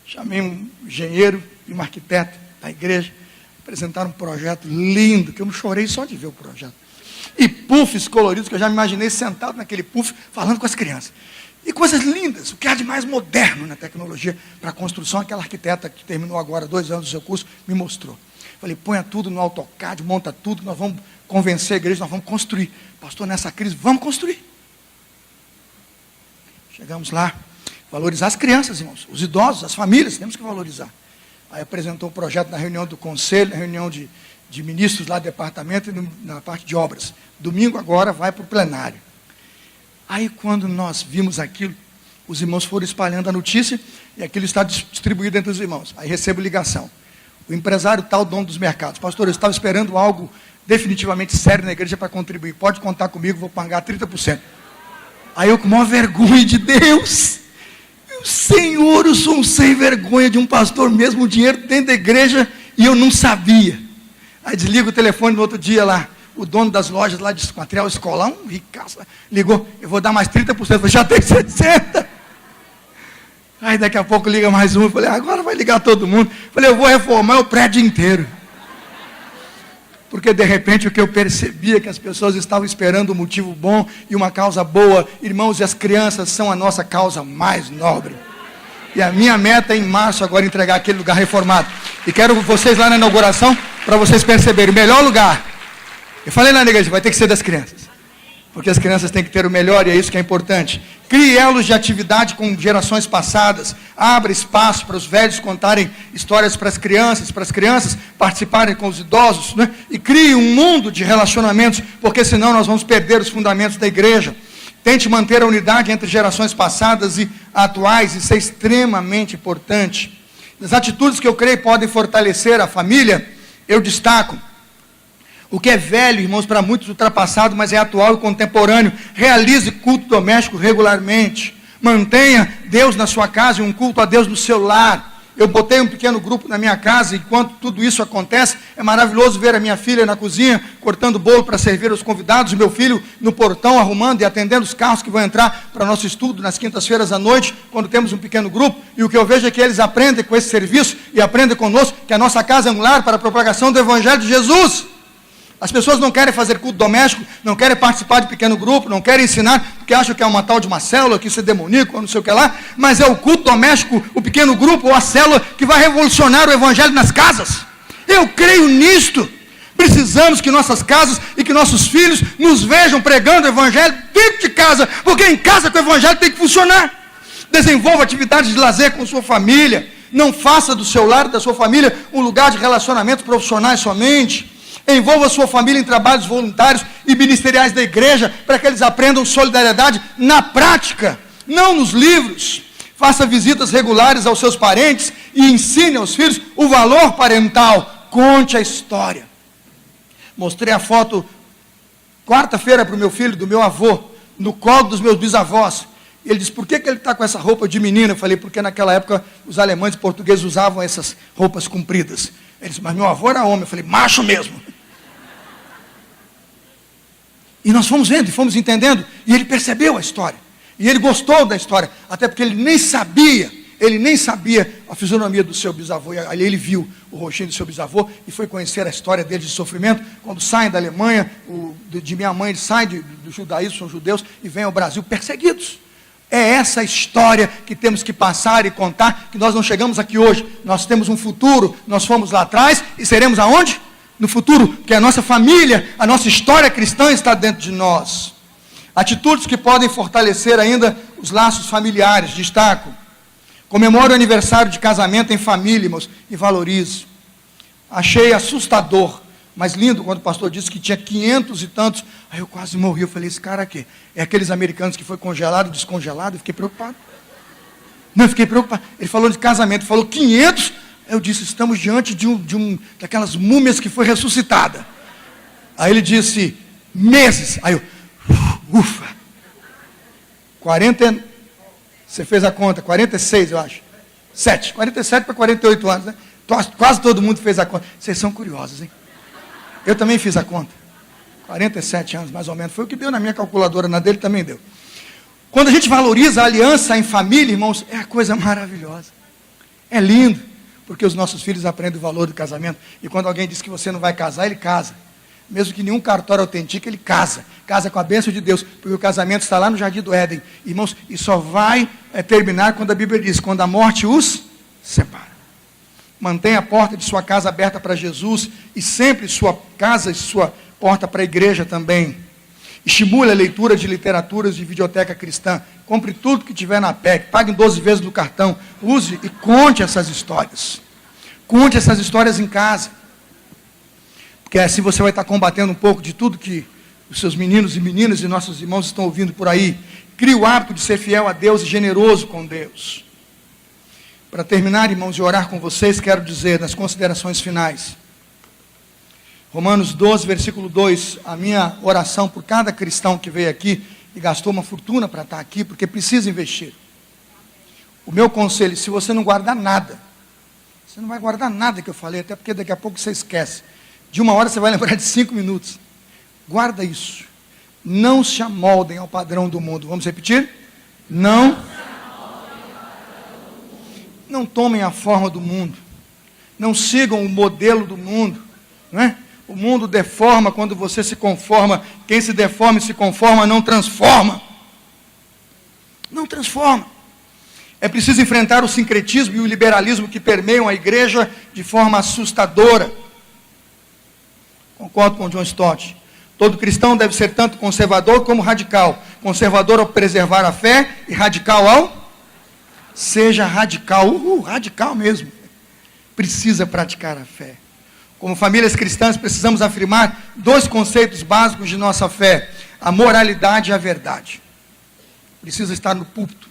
Chamei um engenheiro e um arquiteto da igreja, apresentaram um projeto lindo, que eu não chorei só de ver o projeto. E puffs coloridos, que eu já me imaginei sentado naquele puff, falando com as crianças. E coisas lindas, o que há de mais moderno na tecnologia para a construção, aquela arquiteta que terminou agora 2 anos do seu curso, me mostrou. Falei, ponha tudo no AutoCAD, monta tudo, nós vamos convencer a igreja, nós vamos construir. Pastor, nessa crise, vamos construir. Chegamos lá, valorizar as crianças, irmãos, os idosos, as famílias, temos que valorizar. Aí apresentou o projeto na reunião do conselho, na reunião de ministros lá do departamento e na parte de obras. Domingo agora vai para o plenário. Aí quando nós vimos aquilo, os irmãos foram espalhando a notícia e aquilo está distribuído entre os irmãos. Aí recebo ligação. O empresário tal, dono dos mercados. Pastor, eu estava esperando algo definitivamente sério na igreja para contribuir. Pode contar comigo, vou pagar 30%. Aí eu com maior vergonha de Deus. Senhor, eu sou um sem vergonha de um pastor mesmo, o dinheiro dentro da igreja e eu não sabia. Aí desliga o telefone no outro dia lá. O dono das lojas lá de material escolar, um ricaço, ligou, eu vou dar mais 30%. Eu falei, já tem 60%. Aí daqui a pouco liga mais um, eu falei, agora vai ligar todo mundo. Eu falei, eu vou reformar o prédio inteiro. Porque de repente o que eu percebia é que as pessoas estavam esperando um motivo bom e uma causa boa. Irmãos, e as crianças são a nossa causa mais nobre. E a minha meta é em março agora entregar aquele lugar reformado. E quero vocês lá na inauguração, para vocês perceberem, o melhor lugar. Eu falei lá na igreja, vai ter que ser das crianças. Porque as crianças têm que ter o melhor e é isso que é importante. Crie elos de atividade com gerações passadas. Abra espaço para os velhos contarem histórias para as crianças participarem com os idosos, né? E crie um mundo de relacionamentos, porque senão nós vamos perder os fundamentos da igreja. Tente manter a unidade entre gerações passadas e atuais, isso é extremamente importante. As atitudes que eu creio podem fortalecer a família, eu destaco. O que é velho, irmãos, para muitos ultrapassado, mas é atual e contemporâneo. Realize culto doméstico regularmente. Mantenha Deus na sua casa e um culto a Deus no seu lar. Eu botei um pequeno grupo na minha casa, e enquanto tudo isso acontece, é maravilhoso ver a minha filha na cozinha, cortando bolo para servir aos convidados, o meu filho no portão, arrumando e atendendo os carros que vão entrar para o nosso estudo nas quintas-feiras à noite, quando temos um pequeno grupo, e o que eu vejo é que eles aprendem com esse serviço, e aprendem conosco, que a nossa casa é um lar para a propagação do Evangelho de Jesus. As pessoas não querem fazer culto doméstico, não querem participar de pequeno grupo, não querem ensinar, porque acham que é uma tal de uma célula, que isso é demoníaco, ou não sei o que lá, mas é o culto doméstico, o pequeno grupo ou a célula que vai revolucionar o evangelho nas casas. Eu creio nisto. Precisamos que nossas casas e que nossos filhos nos vejam pregando o evangelho dentro de casa, porque em casa que o evangelho tem que funcionar. Desenvolva atividades de lazer com sua família, não faça do seu lar e da sua família um lugar de relacionamentos profissionais somente. Envolva sua família em trabalhos voluntários e ministeriais da igreja, para que eles aprendam solidariedade na prática, não nos livros. Faça visitas regulares aos seus parentes e ensine aos filhos o valor parental. Conte a história. Mostrei a foto quarta-feira para o meu filho, do meu avô, no colo dos meus bisavós. Ele disse, por que ele está com essa roupa de menino? Eu falei, porque naquela época os alemães e portugueses usavam essas roupas compridas. Ele disse, mas meu avô era homem. Eu falei, macho mesmo. E nós fomos vendo e fomos entendendo, e ele percebeu a história, e ele gostou da história, até porque ele nem sabia a fisionomia do seu bisavô, e ali ele viu o rostinho do seu bisavô, e foi conhecer a história dele de sofrimento, quando saem da Alemanha, de minha mãe, eles saem do judaísmo, são judeus, e vêm ao Brasil perseguidos. É essa história que temos que passar e contar, que nós não chegamos aqui hoje, nós temos um futuro, nós fomos lá atrás, e seremos aonde? No futuro, porque a nossa família, a nossa história cristã está dentro de nós. Atitudes que podem fortalecer ainda os laços familiares, destaco. Comemore o aniversário de casamento em família, irmãos, e valorize. Achei assustador mais lindo quando o pastor disse que tinha 500 e tantos. Aí eu quase morri. Eu falei, esse cara aqui é aqueles americanos que foi congelado, descongelado. Eu fiquei preocupado. Não, eu fiquei preocupado. Ele falou de casamento, falou 500. Eu disse, estamos diante daquelas múmias que foi ressuscitada. Aí ele disse, meses. Aí eu, ufa. 40, você fez a conta, 46 eu acho. 47 para 48 anos, né? Quase todo mundo fez a conta. Vocês são curiosos, hein? Eu também fiz a conta. 47 anos, mais ou menos. Foi o que deu na minha calculadora, na dele também deu. Quando a gente valoriza a aliança em família, irmãos, é a coisa maravilhosa. É lindo, porque os nossos filhos aprendem o valor do casamento. E quando alguém diz que você não vai casar, ele casa. Mesmo que nenhum cartório autentique, ele casa. Casa com a bênção de Deus, porque o casamento está lá no Jardim do Éden. Irmãos, e só vai terminar quando a Bíblia diz, quando a morte os separa. Mantenha a porta de sua casa aberta para Jesus, e sempre sua casa e sua porta para a igreja também. Estimule a leitura de literaturas de videoteca cristã. Compre tudo que tiver na PEC, pague em 12 vezes do cartão. Use e conte essas histórias. Conte essas histórias em casa. Porque assim você vai estar combatendo um pouco de tudo que os seus meninos e meninas e nossos irmãos estão ouvindo por aí. Crie o hábito de ser fiel a Deus e generoso com Deus. Para terminar, irmãos, e orar com vocês, quero dizer, nas considerações finais, Romanos 12, versículo 2, a minha oração por cada cristão que veio aqui e gastou uma fortuna para estar aqui, porque precisa investir. O meu conselho, se você não guardar nada, você não vai guardar nada que eu falei, até porque daqui a pouco você esquece. De 1 hora você vai lembrar de 5 minutos. Guarda isso. Não se amoldem ao padrão do mundo. Vamos repetir? Não tomem a forma do mundo. Não sigam o modelo do mundo. Não é? O mundo deforma quando você se conforma. Quem se deforma e se conforma não transforma. Não transforma. É preciso enfrentar o sincretismo e o liberalismo que permeiam a igreja de forma assustadora. Concordo com John Stott. Todo cristão deve ser tanto conservador como radical. Conservador ao preservar a fé e radical ao... Seja radical, radical mesmo. Precisa praticar a fé. Como famílias cristãs, precisamos afirmar 2 conceitos básicos de nossa fé: a moralidade e a verdade. Precisa estar no púlpito,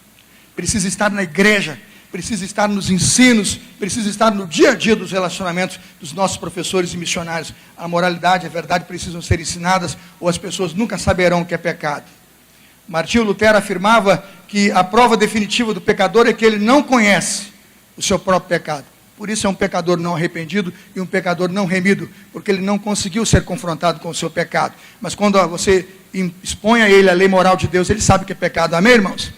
precisa estar na igreja, precisa estar nos ensinos, precisa estar no dia a dia dos relacionamentos dos nossos professores e missionários. A moralidade e a verdade precisam ser ensinadas, ou as pessoas nunca saberão o que é pecado. Martinho Lutero afirmava que a prova definitiva do pecador é que ele não conhece o seu próprio pecado. Por isso é um pecador não arrependido e um pecador não remido, porque ele não conseguiu ser confrontado com o seu pecado. Mas quando você expõe a ele a lei moral de Deus, ele sabe que é pecado. Amém, irmãos?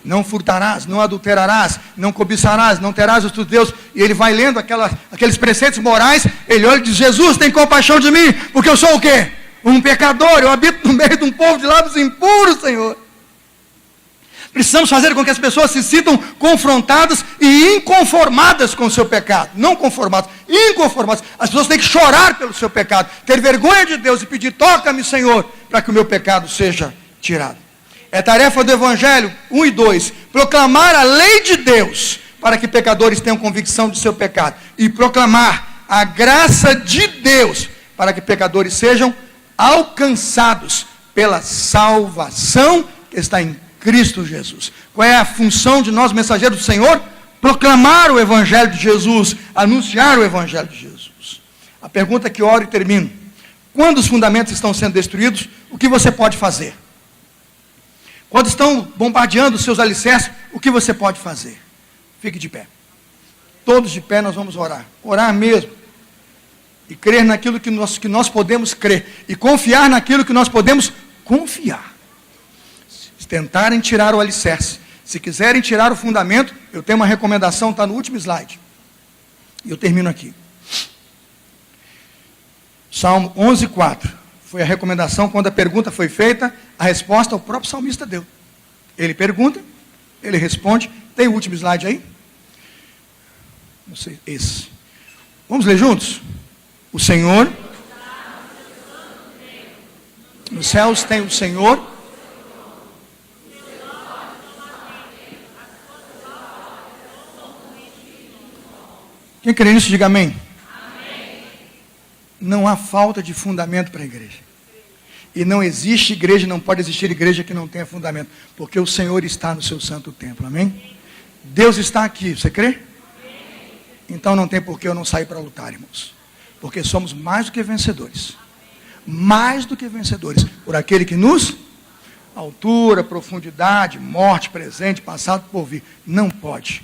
Não furtarás, não adulterarás, não cobiçarás, não terás os teus deuses. E ele vai lendo aqueles preceitos morais, ele olha e diz, Jesus, tem compaixão de mim, porque eu sou o quê? Um pecador, eu habito no meio de um povo de lábios impuros, Senhor. Precisamos fazer com que as pessoas se sintam confrontadas e inconformadas com o seu pecado. Não conformadas, inconformadas. As pessoas têm que chorar pelo seu pecado, ter vergonha de Deus e pedir, toca-me, Senhor, para que o meu pecado seja tirado. É tarefa do Evangelho 1 e 2, proclamar a lei de Deus, para que pecadores tenham convicção de seu pecado. E proclamar a graça de Deus, para que pecadores sejam alcançados pela salvação que está em Cristo Jesus. Qual é a função de nós, mensageiros do Senhor? Proclamar o Evangelho de Jesus, anunciar o Evangelho de Jesus. A pergunta que oro e termino: quando os fundamentos estão sendo destruídos, o que você pode fazer? Quando estão bombardeando os seus alicerces, o que você pode fazer? Fique de pé. Todos de pé nós vamos orar. Orar mesmo. E crer naquilo que nós podemos crer. E confiar naquilo que nós podemos confiar. Se tentarem tirar o alicerce, se quiserem tirar o fundamento, eu tenho uma recomendação, está no último slide. E eu termino aqui. Salmo 11:4. Foi a recomendação, quando a pergunta foi feita, a resposta o próprio salmista deu. Ele pergunta, ele responde. Tem o último slide aí? Não sei, esse. Vamos ler juntos? O Senhor, nos céus tem o Senhor. Quem crê nisso, diga amém. Não há falta de fundamento para a igreja. E não existe igreja, não pode existir igreja que não tenha fundamento. Porque o Senhor está no seu santo templo, amém? Deus está aqui, você crê? Então não tem por que eu não sair para lutar, irmãos. Porque somos mais do que vencedores. Mais do que vencedores. Por aquele que nos... altura, profundidade, morte, presente, passado, por vir. Não pode.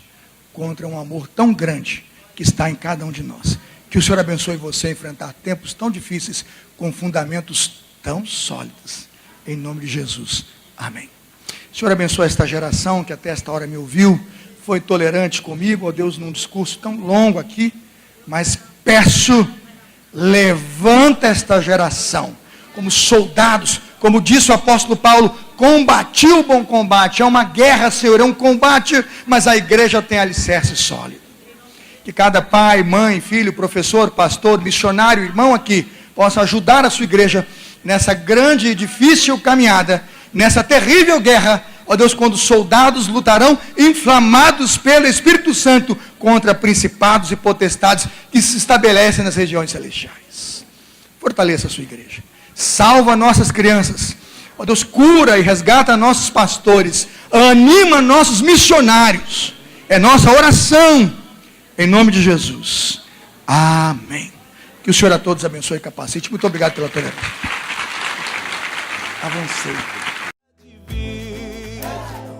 Contra um amor tão grande que está em cada um de nós. Que o Senhor abençoe você a enfrentar tempos tão difíceis com fundamentos tão sólidos. Em nome de Jesus. Amém. O Senhor abençoe esta geração que até esta hora me ouviu, foi tolerante comigo, ó Deus, num discurso tão longo aqui, mas peço, levanta esta geração, como soldados, como disse o apóstolo Paulo, combati o bom combate, é uma guerra, Senhor, é um combate, mas a igreja tem alicerce sólido. Que cada pai, mãe, filho, professor, pastor, missionário, irmão aqui, possa ajudar a sua igreja nessa grande e difícil caminhada, nessa terrível guerra, ó Deus, quando soldados lutarão inflamados pelo Espírito Santo contra principados e potestades que se estabelecem nas regiões celestiais. Fortaleça a sua igreja. Salva nossas crianças. Ó Deus, cura e resgata nossos pastores. Anima nossos missionários. É nossa oração. Em nome de Jesus. Amém. Que o Senhor a todos abençoe e capacite. Muito obrigado pela tolerância. Avancei.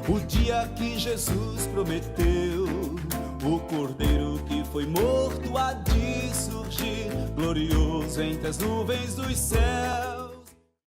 O dia que Jesus prometeu, o cordeiro que foi morto há de surgir, glorioso entre as nuvens dos céus.